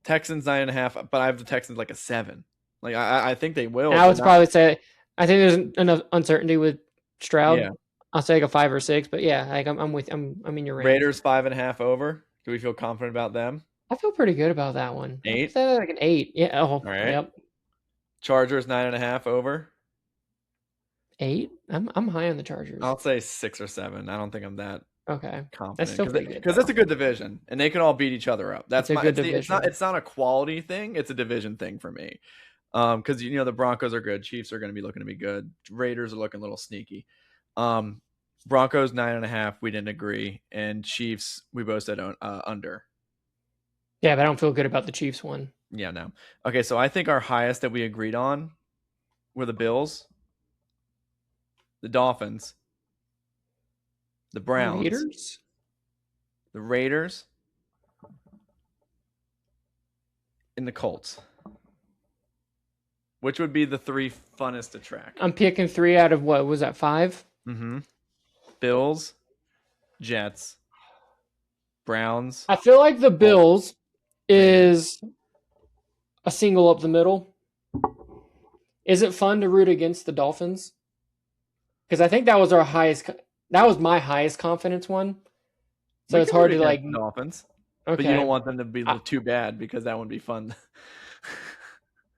Texans 9.5, but I have the Texans like a 7. Like, I think they will. And I would probably say I think there's enough uncertainty with Stroud. Yeah. I'll say like a 5 or 6, but yeah, like I'm in your range. Raiders 5.5 over. Do we feel confident about them? I feel pretty good about that one. 8? I'd say like an 8. Yeah. Oh, all right. Yep. Chargers 9.5 over. 8? I'm high on the Chargers. I'll say 6 or 7. I don't think I'm that confident. That's still pretty good. Because that's a good division, and they can all beat each other up. That's a good division. It's not a quality thing. It's a division thing for me. Because the Broncos are good. Chiefs are going to be looking to be good. Raiders are looking a little sneaky. Broncos 9.5. We didn't agree, and Chiefs we both said under. Yeah, but I don't feel good about the Chiefs one. Yeah, no. Okay, so I think our highest that we agreed on were the Bills, the Dolphins, the Browns, the Raiders, and the Colts. Which would be the 3 funnest to track? I'm picking 3 out of what was that 5? Mm-hmm. Bills, Jets, Browns. I feel like the Bills is a single up the middle. Is it fun to root against the Dolphins? Because I think that was my highest confidence one. So it's hard to like Dolphins. Okay. But you don't want them to be too bad because that wouldn't be fun.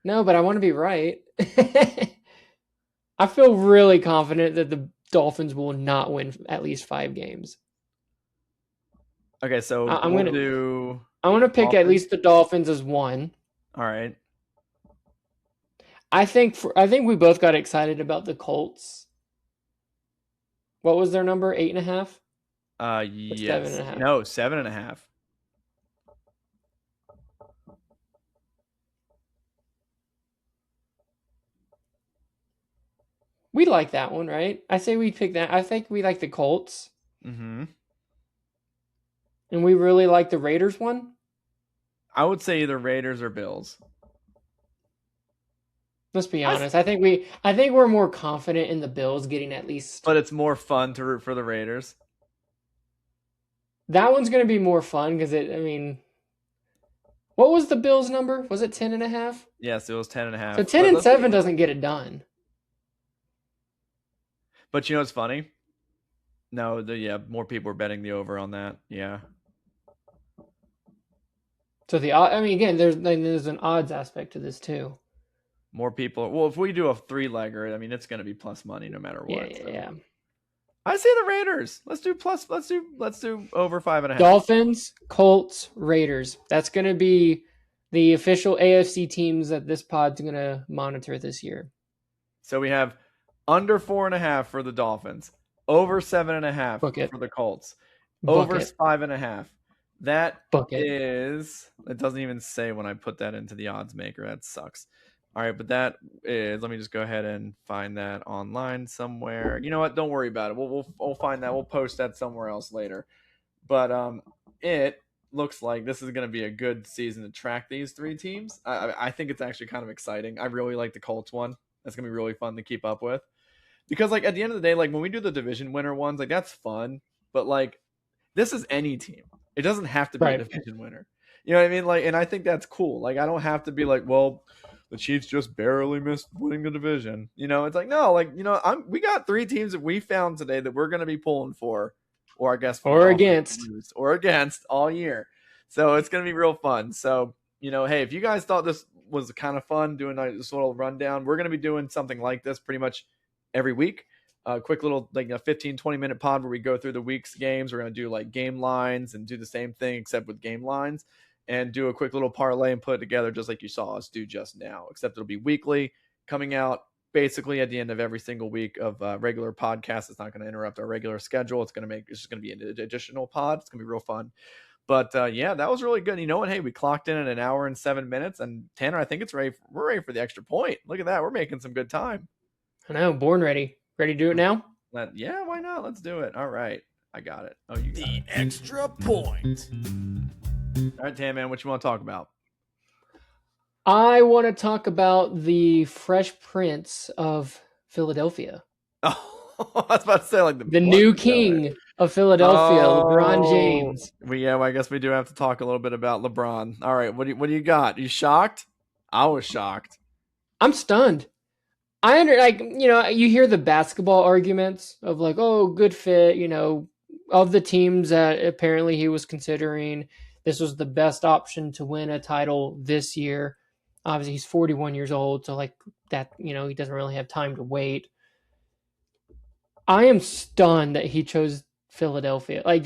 No, but I want to be right. I feel really confident that the Dolphins will not win at least 5 games. Okay, so I'm we'll gonna pick at least the Dolphins as one. All right. I think we both got excited about the Colts. What was their number? 8.5? Yes. 7.5? No, 7.5. We like that one, right? I say we pick that. I think we like the Colts. Mm-hmm. And we really like the Raiders one? I would say either Raiders or Bills. Let's be honest. I think we're more confident in the Bills getting at least. But it's more fun to root for the Raiders. That one's going to be more fun because what was the Bills number? Was it 10.5? Yes, it was 10.5. So 10-7 doesn't get it done. But you know what's funny? No, more people are betting the over on that. Yeah. So again, there's an odds aspect to this too. More people. Well, if we do a 3-legger, I mean, it's going to be plus money no matter what. Yeah. I say the Raiders. Let's do over 5.5. Dolphins, Colts, Raiders. That's going to be the official AFC teams that this pod's going to monitor this year. So we have under 4.5 for the Dolphins, over 7.5 for the Colts, over 5.5. That is, it doesn't even say when I put that into the odds maker. That sucks. All right, but that is, let me just go ahead and find that online somewhere. You know what? Don't worry about it. We'll find that. We'll post that somewhere else later. But it looks like this is going to be a good season to track these 3 teams. I think it's actually kind of exciting. I really like the Colts one. That's going to be really fun to keep up with. Because, like, at the end of the day, like, when we do the division winner ones, like, that's fun. But, like, this is any team. It doesn't have to be a division winner. You know what I mean? Like, and I think that's cool. Like, I don't have to be like, well, the Chiefs just barely missed winning the division. You know, it's like, no, like, you know, we got 3 teams that we found today that we're going to be pulling for, or I guess, or against all year. So it's going to be real fun. So, you know, hey, if you guys thought this was kind of fun doing this little rundown, we're going to be doing something like this pretty much every week. A quick little, like, a 15-20 minute pod where we go through the week's games. We're going to do like game lines and do the same thing except with game lines, and do a quick little parlay and put it together just like you saw us do just now, except it'll be weekly, coming out basically at the end of every single week of regular podcast. It's not going to interrupt our regular schedule. It's just going to be an additional pod. It's going to be real fun. But yeah, that was really good. You know what? Hey, we clocked in at 1 hour and 7 minutes, and Tanner, I think we're ready for the extra point. Look at that. We're making some good time. I know. Born ready. Ready to do it now? Yeah, why not? Let's do it. All right. I got it. Oh, you got it. Extra point. All right, Tam, man, what you want to talk about? I want to talk about the Fresh Prince of Philadelphia. Oh, I was about to say, like, the new king of Philadelphia, LeBron James. I guess we do have to talk a little bit about LeBron. All right, what do you got? You shocked? I was shocked. I'm stunned. You hear the basketball arguments of like, oh, good fit, you know, of the teams that apparently he was considering. This was the best option to win a title this year. Obviously, he's 41 years old, so like that, you know, he doesn't really have time to wait. I am stunned that he chose Philadelphia. Like,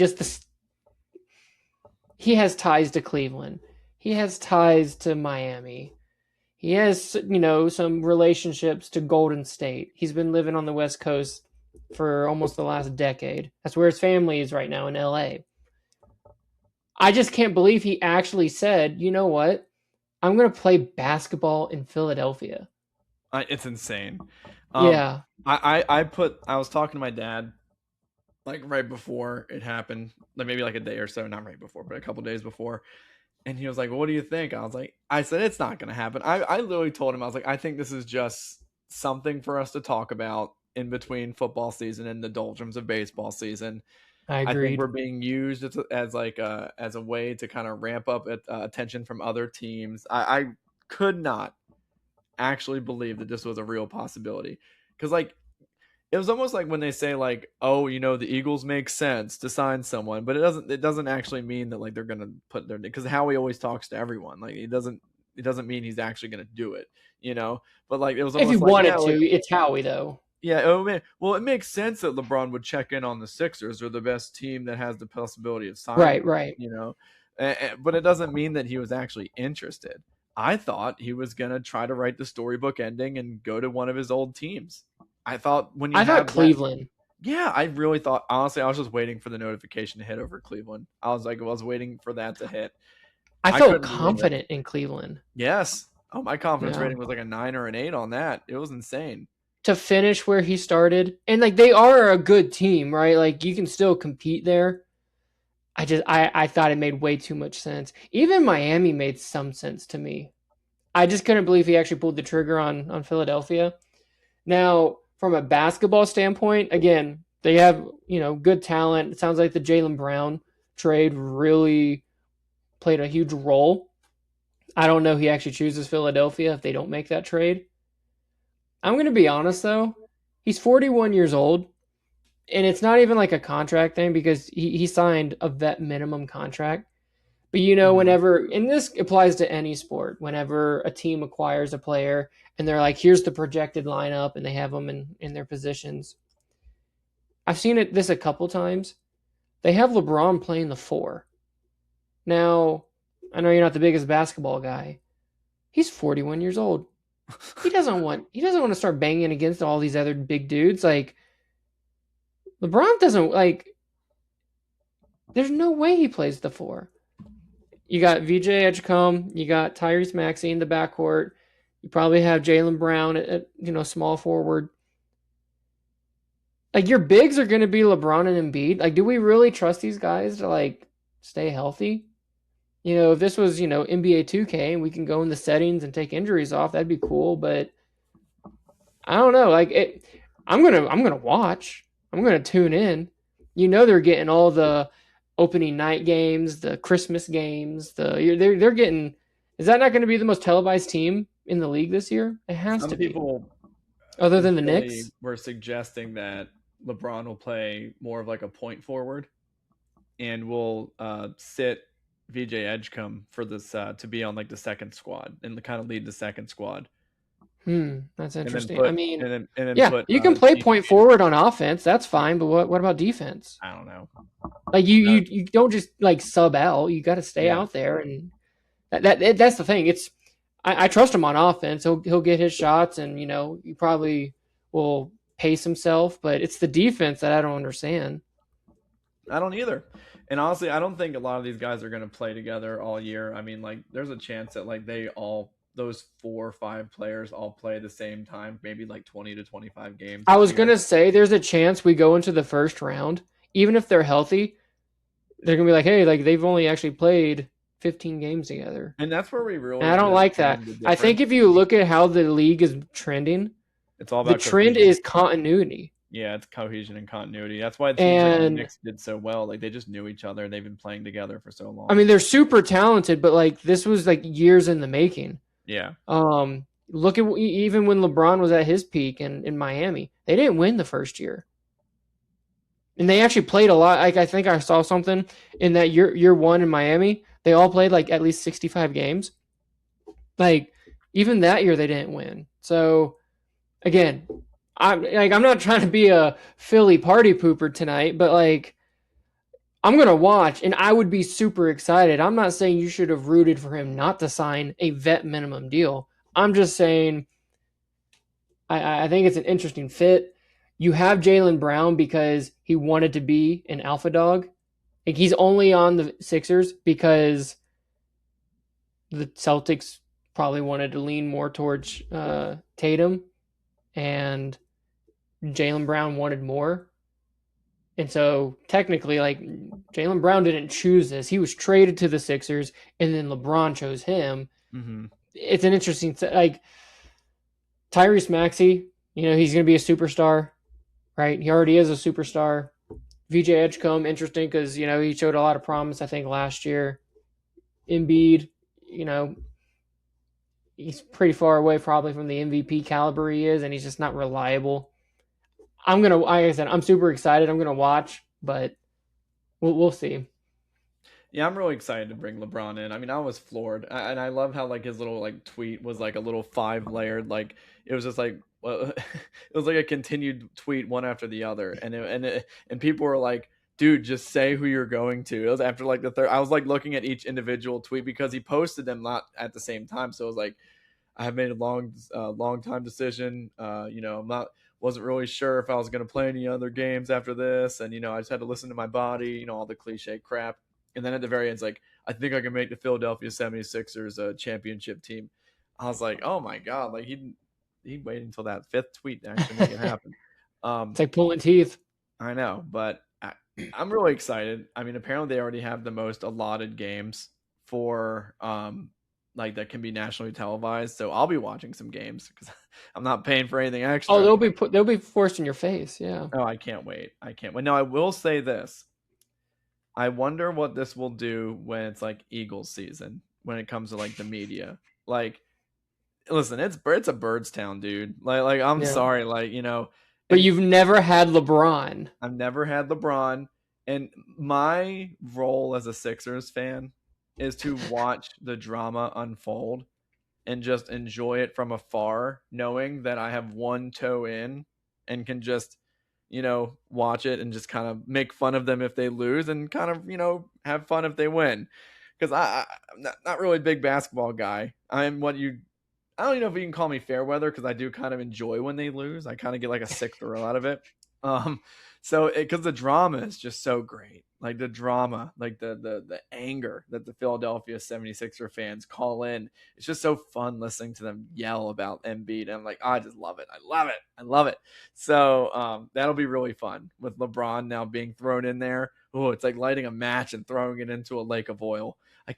he has ties to Cleveland. He has ties to Miami. He has, you know, some relationships to Golden State. He's been living on the West Coast for almost the last decade. That's where his family is right now, in LA. I just can't believe he actually said, you know what? I'm going to play basketball in Philadelphia. It's insane. Yeah. I was talking to my dad like right before it happened, like maybe like a day or so, not right before, but a couple days before. And he was like, well, what do you think? I said, it's not going to happen. I literally told him, I was like, I think this is just something for us to talk about in between football season and the doldrums of baseball season. I I think agreed. we're being used as a way to kind of ramp up attention from other teams. I could not actually believe that this was a real possibility, because like it was almost like when they say like, oh, the Eagles make sense to sign someone, but it doesn't actually mean that like they're gonna put their, because Howie always talks to everyone, like it doesn't mean he's actually gonna do it. But like it was If he almost like, yeah, wanted like, to, it's Howie though. yeah, oh man. Well, it makes sense that LeBron would check in on the Sixers. They're the best team that has the possibility of signing. Right. But it doesn't mean that he was actually interested. I thought he was gonna try to write the storybook ending and go to one of his old teams. I thought I thought Cleveland. Yeah, I really thought. Honestly, I was just waiting for the notification to hit over Cleveland. I was waiting for that to hit. I felt confident in Cleveland. Yes. Oh, my confidence Yeah. rating was like a 9 or an 8 on that. It was insane. To finish where he started, and like they are a good team, right? Like you can still compete there. I thought it made way too much sense. Even Miami made some sense to me. I just couldn't believe he actually pulled the trigger on Philadelphia. Now, from a basketball standpoint, again, they have good talent. It sounds like the Jalen Brown trade really played a huge role. I don't know if he actually chooses Philadelphia if they don't make that trade. I'm going to be honest, though. He's 41 years old, and it's not even like a contract thing because he signed a vet minimum contract. But, whenever, and this applies to any sport, whenever a team acquires a player and they're like, here's the projected lineup, and they have them in their positions. I've seen this a couple times. They have LeBron playing the 4. Now, I know you're not the biggest basketball guy. He's 41 years old. He doesn't want to start banging against all these other big dudes. Like LeBron doesn't like. There's no way he plays the 4. You got VJ Edgecombe. You got Tyrese Maxey in the backcourt. You probably have Jalen Brown at small forward. Like your bigs are going to be LeBron and Embiid. Like, do we really trust these guys to like stay healthy? If this was, NBA 2K and we can go in the settings and take injuries off, that'd be cool. But I don't know. Like I'm gonna watch. I'm gonna tune in. They're getting all the opening night games, the Christmas games. They're getting. Is that not going to be the most televised team in the league this year? It has to be. Some people, other than the Knicks, were suggesting that LeBron will play more of like a point forward, and will sit VJ Edgecombe for this to be on like the second squad and kind of lead the second squad. That's interesting. You can play point forward on offense. That's fine, but what about defense? I don't know. Like you don't just like sub out. You got to stay out there, and that's the thing. I trust him on offense. He'll get his shots, and he probably will pace himself. But it's the defense that I don't understand. I don't either. And honestly, I don't think a lot of these guys are going to play together all year. I mean, like, there's a chance that like those 4 or 5 players all play at the same time, maybe like 20 to 25 games. I was going to say there's a chance we go into the first round, even if they're healthy, they're going to be like, hey, like they've only actually played 15 games together. And that's where we really. And I don't like that. I think if you look at how the league is trending, it's all about the trend is continuity. Yeah, it's cohesion and continuity. That's why the Knicks did so well. Like they just knew each other. They've been playing together for so long. I mean, they're super talented, but like this was like years in the making. Yeah. Look at even when LeBron was at his peak in Miami, they didn't win the first year, and they actually played a lot. Like I think I saw something in that year one in Miami, they all played like at least 65 games. Like even that year, they didn't win. So again, I'm not trying to be a Philly party pooper tonight, but like I'm going to watch, and I would be super excited. I'm not saying you should have rooted for him not to sign a vet minimum deal. I'm just saying I think it's an interesting fit. You have Jalen Brown because he wanted to be an alpha dog. Like he's only on the Sixers because the Celtics probably wanted to lean more towards Tatum, and Jalen Brown wanted more. And so technically, like Jalen Brown didn't choose this. He was traded to the Sixers, and then LeBron chose him. Mm-hmm. It's an interesting, like Tyrese Maxey, he's going to be a superstar, right? He already is a superstar. VJ Edgecombe, interesting because, he showed a lot of promise, I think, last year. Embiid, you know, he's pretty far away probably from the MVP caliber he is, and he's just not reliable. Like I said, I'm super excited. I'm gonna watch, but we'll see. Yeah, I'm really excited to bring LeBron in. I mean, I was floored, and I love how like his little like tweet was like a little 5-layered, like it was just like well, it was like a continued tweet one after the other, and people were like, "Dude, just say who you're going to." It was after like the third. I was like looking at each individual tweet because he posted them not at the same time, so it was like I have made a long time decision. I'm not wasn't really sure if I was going to play any other games after this, and I just had to listen to my body, all the cliche crap. And then at the very end, it's like, I think I can make the Philadelphia 76ers a championship team. I was like, oh my god, like he waited until that fifth tweet to actually make it happen. It's like pulling teeth. I know, but I'm really excited. I mean, apparently they already have the most allotted games for like that can be nationally televised. So I'll be watching some games because I'm not paying for anything extra. Oh, they'll be forced in your face. Yeah. Oh, I can't wait. Now I will say this. I wonder what this will do when it's like Eagles season, when it comes to like the media. Like, listen, it's a Birds town, dude. Like I'm sorry, like But you've never had LeBron. I've never had LeBron, and my role as a Sixers fan is to watch the drama unfold and just enjoy it from afar, knowing that I have one toe in and can just watch it and just kind of make fun of them if they lose and kind of have fun if they win, because I'm not really a big basketball guy. I don't know if you can call me fair weather, because I do kind of enjoy when they lose. I kind of get like a sick thrill out of it. So because the drama is just so great, like the drama, like the anger that the Philadelphia 76er fans call in, it's just so fun listening to them yell about Embiid. And I'm like, I just love it. I love it. So that'll be really fun with LeBron now being thrown in there. Oh, it's like lighting a match and throwing it into a lake of oil. I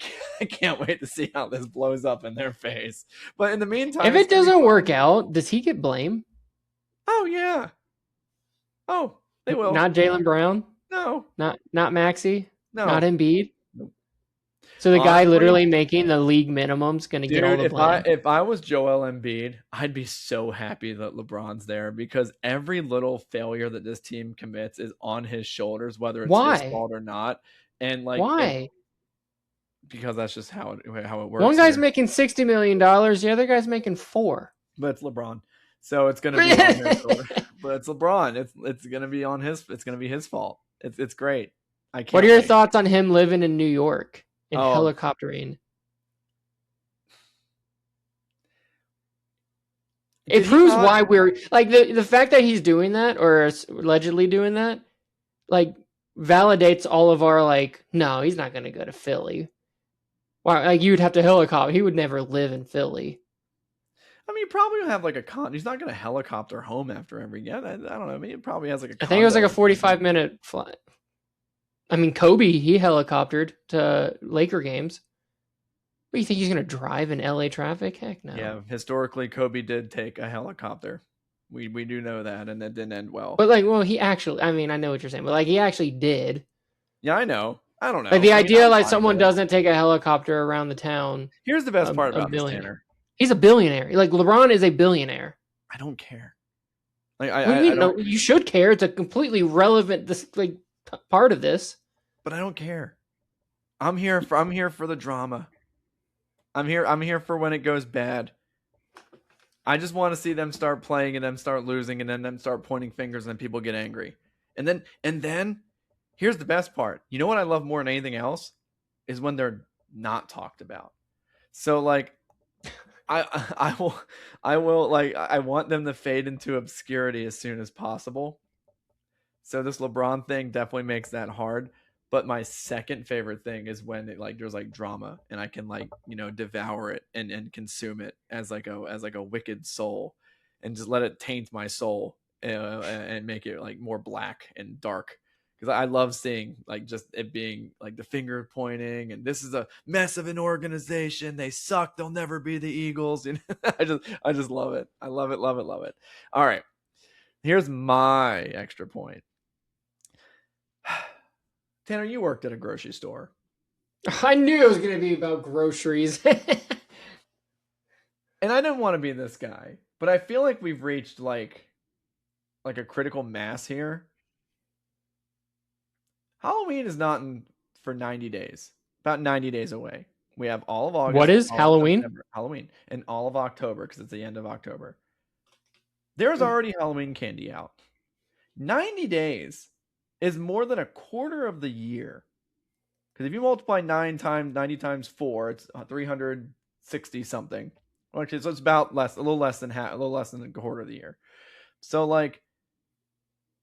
can't wait to see how this blows up in their face. But in the meantime, if it doesn't work out, does he get blamed? Oh yeah. Oh, they will. Not Jalen Brown. No. Not Maxey. No. Not Embiid. Nope. So the guy literally making the league minimum's going to get all the blame. If I was Joel Embiid, I'd be so happy that LeBron's there, because every little failure that this team commits is on his shoulders, whether it's his fault or not. And like, why? Because that's just how it works. One guy's making $60 million, the other guy's making $4 million. But it's LeBron, so it's going to be on his shoulder. But it's LeBron. It's going to be on his. It's going to be his fault. It's great. I can't. What are your thoughts on him living in New York and helicoptering? It proves why we're like the fact that he's doing that, or allegedly doing that, like validates all of our like, no, he's not going to go to Philly. Why? Like you'd have to helicopter. He would never live in Philly. I mean, he probably would have like a He's not going to helicopter home after every game. I don't know. I mean, it probably has like a. I think it was like a 45-minute flight. I mean, Kobe, he helicoptered to Laker games. What do you think, he's going to drive in LA traffic? Heck no. Yeah, historically, Kobe did take a helicopter. We do know that, and that didn't end well. But like, well, he actually. I mean, I know what you're saying, but like, he actually did. Yeah, I know. I don't know. Like the idea, like someone doesn't take a helicopter around the town. Here's the best part about this, Tanner. He's a billionaire. Like LeBron is a billionaire. I don't care. Like I don't. You should care. It's a completely relevant part of this. But I don't care. I'm here for the drama. I'm here for when it goes bad. I just want to see them start playing and them start losing and then them start pointing fingers and then people get angry. And then here's the best part. You know what I love more than anything else is when they're not talked about. So like I will like I want them to fade into obscurity as soon as possible. So this LeBron thing definitely makes that hard. But my second favorite thing is when it like there's like drama and I can like devour it and consume it as like a wicked soul and just let it taint my soul and make it like more black and dark, because I love seeing like just it being like the finger pointing and this is a mess of an organization, they suck, they'll never be the Eagles. I just love it. I love it. All right, here's my extra point. Tanner, you worked at a grocery store. I knew it was going to be about groceries. And I didn't want to be this guy, but I feel like we've reached like a critical mass here. Halloween is not for 90 days. About 90 days away. We have all of August. What is all of Halloween? September, Halloween. And all of October because it's the end of October. There's already Halloween candy out. 90 days is more than a quarter of the year. Because if you multiply 90 times 4, it's 360 something. Okay, so it's about a little less than a quarter of the year. So like,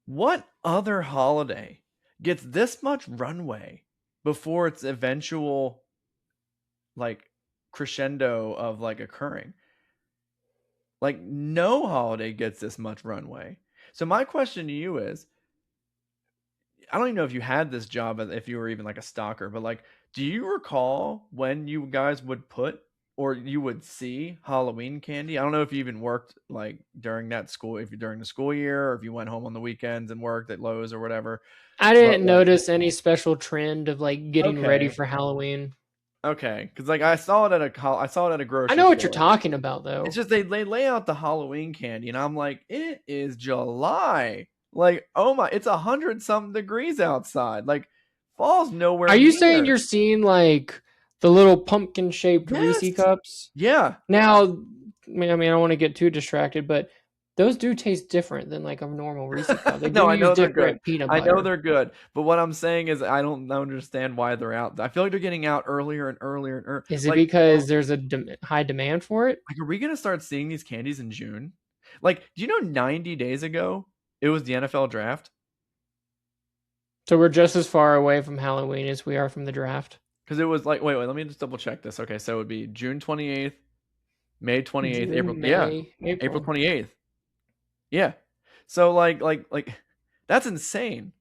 what other holiday gets this much runway before its eventual like crescendo of like occurring? Like, no holiday gets this much runway. So my question to you is, I don't even know if you had this job, if you were even like a stalker, but like, do you recall when you guys would put or you would see Halloween candy? I don't know if you even worked like during the school year, or if you went home on the weekends and worked at Lowe's or whatever. I didn't notice any special trend of like getting ready Okay. for Halloween. Okay, because like I saw it at a grocery store. I know what you're talking about, though. It's just they lay out the Halloween candy, and I'm like, it is July. Like, oh my, it's 100-something degrees outside. Like, fall's nowhere Are you near. saying you're seeing like the little pumpkin-shaped Yes. Reese cups? Yeah. Now, I mean, I don't want to get too distracted, but those do taste different than like a normal Reese cup. They No, I know they're different good. peanut I butter. know they're good, but what I'm saying is I don't understand why they're out. I feel like they're getting out earlier and earlier and earlier. Is it because there's a high demand for it? Like, are we gonna start seeing these candies in June? Like, do you know 90 days ago it was the NFL draft? So we're just as far away from Halloween as we are from the draft. Because it was like, wait, let me just double check this. Okay, so it would be June 28th, May 28th, April 28th. Yeah. So like that's insane.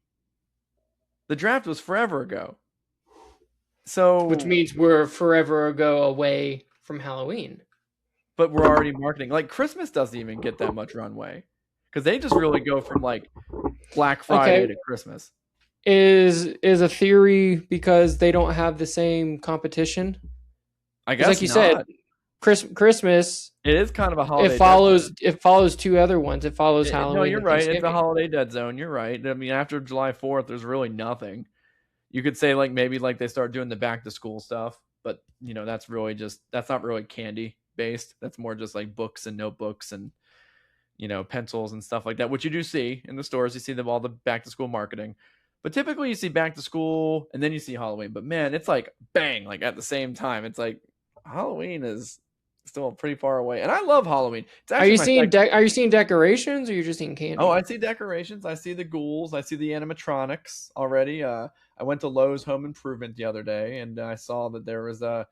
The draft was forever ago. So which means we're forever ago away from Halloween. But we're already marketing. Like, Christmas doesn't even get that much runway. Because they just really go from like Black Friday to Christmas. Is a theory because they don't have the same competition? I guess like you not. said, Christmas. It is kind of a holiday. It follows two other ones. It follows Halloween. No, you're right. It's a holiday dead zone. You're right. I mean, after July 4th, there's really nothing. You could say like maybe like they start doing the back to school stuff, but you know that's not really candy based. That's more just like books and notebooks and pencils and stuff like that, which you do see in the stores. You see them all the back to school marketing. But typically you see back to school and then you see Halloween. But man, it's like bang, like at the same time. It's like Halloween is still pretty far away. And I love Halloween. Are you seeing decorations or you're just seeing candy? Oh, I see decorations. I see the ghouls. I see the animatronics already. I went to Lowe's Home Improvement the other day and I saw that there was some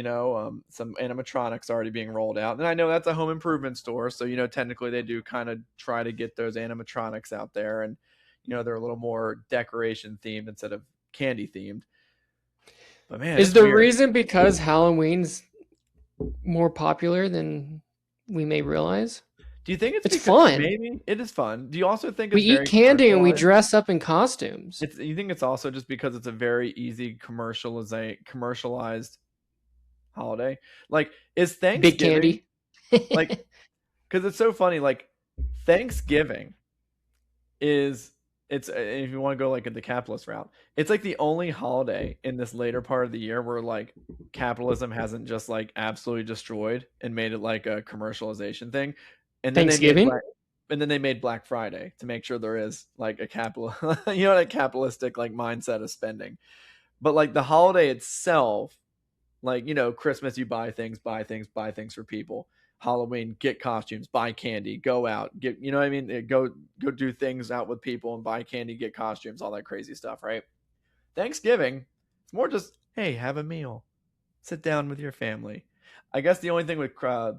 animatronics already being rolled out. And I know that's a home improvement store. So, technically they do kind of try to get those animatronics out there and they're a little more decoration themed instead of candy themed. But man, is the weird. Reason because Halloween's more popular than we may realize? Do you think it's fun? Maybe it is fun. Do you also think we eat candy and we dress up in costumes? You think it's also just because it's a very easy commercialized holiday? Like, is Thanksgiving big candy? Like, because it's so funny. Like, Thanksgiving is. It's if you want to go like the capitalist route, it's like the only holiday in this later part of the year where like capitalism hasn't just like absolutely destroyed and made it like a commercialization thing. And then they made Black Friday to make sure there is like a capitalistic like mindset of spending. But like the holiday itself, like Christmas, you buy things for people. Halloween, get costumes, buy candy, go out, get, go do things out with people and buy candy, get costumes, all that crazy stuff, right? Thanksgiving, it's more just, hey, have a meal, sit down with your family. I guess the only thing with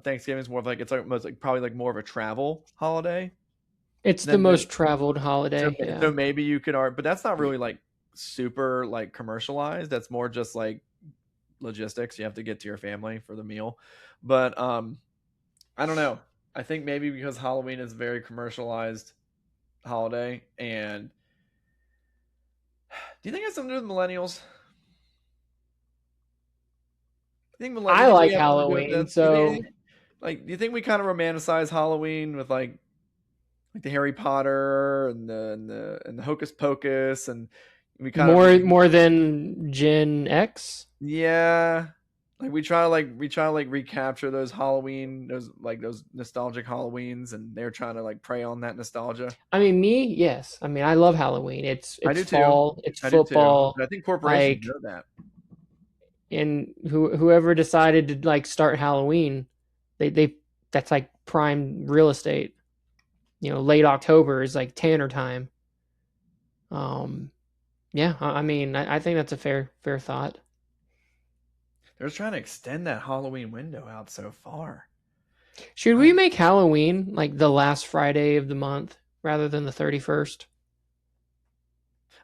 Thanksgiving is more of like, it's like probably like more of a travel holiday. It's the most traveled holiday. So maybe you could, but that's not really like super like commercialized. That's more just like logistics. You have to get to your family for the meal. But, I don't know. I think maybe because Halloween is a very commercialized holiday and Do you think it has something to do with millennials? I like we have something to do with Halloween, this? Do so do you think we kind of romanticize Halloween with like the Harry Potter and the Hocus Pocus, and we kind of more than Gen X. yeah, like we try to recapture those Halloween, those nostalgic Halloweens, and they're trying to like prey on that nostalgia. I mean, yes. I mean, I love Halloween. It's I do too. fall, it's I do too. football. But I think corporations Like, know that. and whoever decided to like start Halloween, they that's like prime real estate. Late October is like Tanner time. Yeah. I mean, I think that's a fair thought. They're trying to extend that Halloween window out so far. Should we make Halloween like the last Friday of the month rather than the 31st?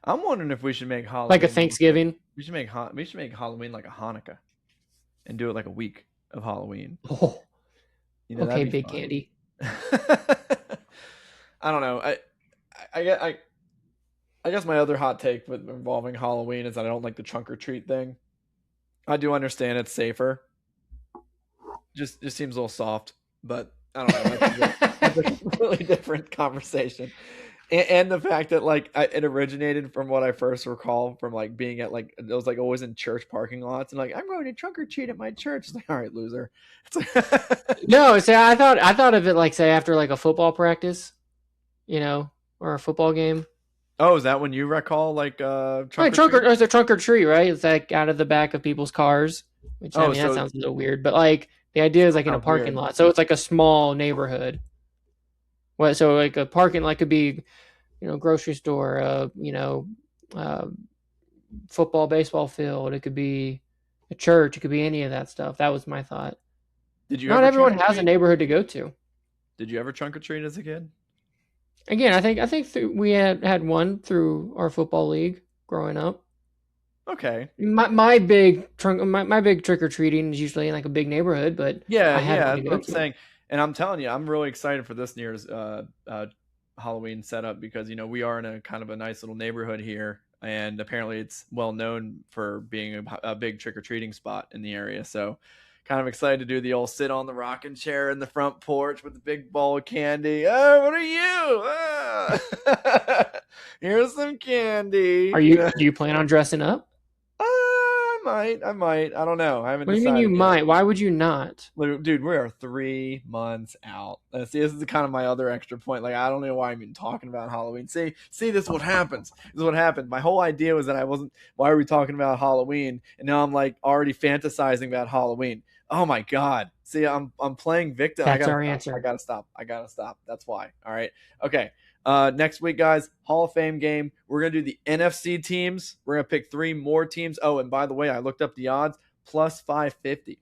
I'm wondering if we should make Halloween Like a Thanksgiving. We should make Halloween like a Hanukkah, and do it like a week of Halloween. Oh, okay, big fun. candy. I don't know. I guess my other hot take with involving Halloween is that I don't like the trunk or treat thing. I do understand it's safer. Just seems a little soft, but I don't know. That's a completely different conversation. And the fact that like it originated from what I first recall from like being at like it was like always in church parking lots and like I'm going to trunk or treat at my church. It's like, all right, loser. It's like No, say I thought of it like say after like a football practice, or a football game. Oh, is that when you recall like It's a trunk or treat, right? It's like out of the back of people's cars. Which I mean that sounds a little weird, but like the idea is like in a parking lot, so it's like a small neighborhood. What? So like a parking lot could be, grocery store, football, baseball field. It could be a church. It could be any of that stuff. That was my thought. Not everyone has a neighborhood to go to. Did you ever trunk or treat as a kid? Again, I think we had one through our football league growing up. Okay. My big trick or treating is usually in like a big neighborhood, but yeah, that's what I'm saying. And I'm telling you, I'm really excited for this year's Halloween setup because we are in a kind of a nice little neighborhood here, and apparently it's well known for being a big trick or treating spot in the area. So, kind of excited to do the old sit on the rocking chair in the front porch with the big bowl of candy. Oh, what are you? Here's some candy. Do you plan on dressing up? I might. I don't know. I haven't. What do you mean you might? Why would you not? Dude, we are 3 months out. See, this is kind of my other extra point. Like, I don't know why I'm even talking about Halloween. See, this is what happens. This is what happened. My whole idea was that I wasn't. Why are we talking about Halloween? And now I'm like already fantasizing about Halloween. Oh my god. See, I'm playing victim. That's our answer. I gotta stop. That's why. All right. Okay. Next week, guys, Hall of Fame game. We're going to do the NFC teams. We're going to pick 3 more teams. Oh, and by the way, I looked up the odds, plus 550.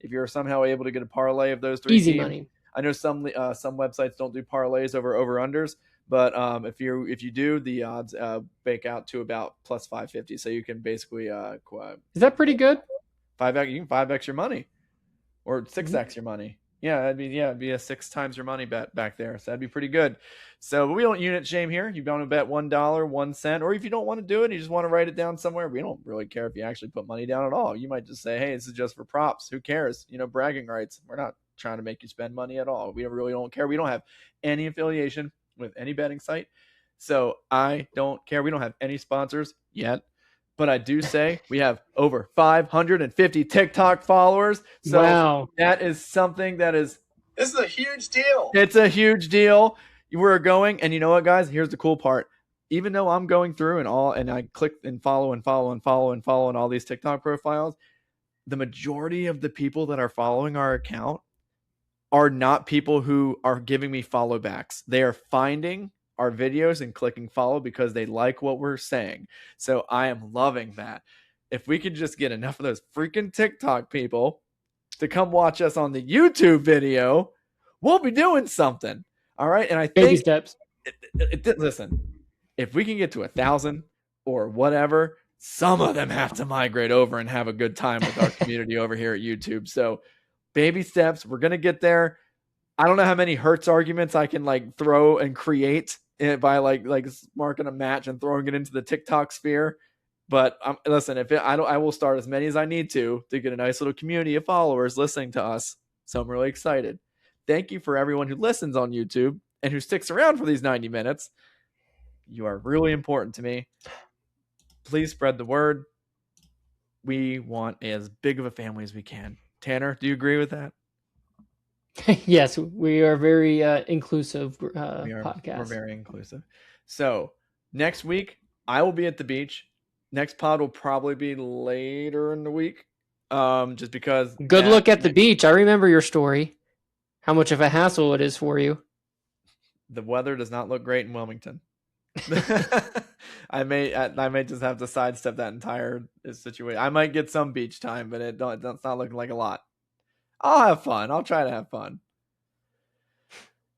If you're somehow able to get a parlay of those 3 easy teams. Money. I know some websites don't do parlays over-unders, but if you do, the odds bake out to about plus 550. So you can basically is that pretty good? 5x, you can 5x your money or 6x your money. Yeah, it'd be a 6 times your money bet back there. So that'd be pretty good. So we don't unit shame here. You want to bet $1, 1 cent, or if you don't want to do it, you just want to write it down somewhere. We don't really care if you actually put money down at all. You might just say, hey, this is just for props. Who cares? Bragging rights. We're not trying to make you spend money at all. We really don't care. We don't have any affiliation with any betting site. So I don't care. We don't have any sponsors yet. But I do say we have over 550 TikTok followers. So wow. That is something that is... This is a huge deal. It's a huge deal. We're going, and you know what, guys? Here's the cool part. Even though I'm going through and I click and follow and all these TikTok profiles, the majority of the people that are following our account are not people who are giving me follow backs. They are finding our videos and clicking follow because they like what we're saying. So I am loving that. If we could just get enough of those freaking TikTok people to come watch us on the YouTube video, we'll be doing something. All right. And I think baby steps. Listen, if we can get to 1,000 or whatever, some of them have to migrate over and have a good time with our community over here at YouTube. So baby steps, we're going to get there. I don't know how many Hertz arguments I can like throw and create by like marking a match and throwing it into the TikTok sphere But listen, I will start as many as I need to get a nice little community of followers listening to us. So I'm really excited. Thank you for everyone who listens on YouTube and who sticks around for these 90 minutes. You are really important to me. Please spread the word. We want as big of a family as we can. Tanner, do you agree with that? Yes, we are very inclusive podcast. We're very inclusive. So next week, I will be at the beach. Next pod will probably be later in the week. Just because. Good look at the beach. I remember your story. How much of a hassle it is for you. The weather does not look great in Wilmington. I may just have to sidestep that entire situation. I might get some beach time, but it's not looking like a lot. I'll have fun. I'll try to have fun.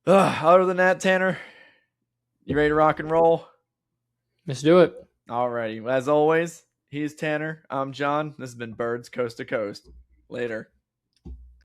Other than that, Tanner, you ready to rock and roll? Let's do it. Alrighty. As always, he's Tanner. I'm John. This has been Birds Coast to Coast. Later.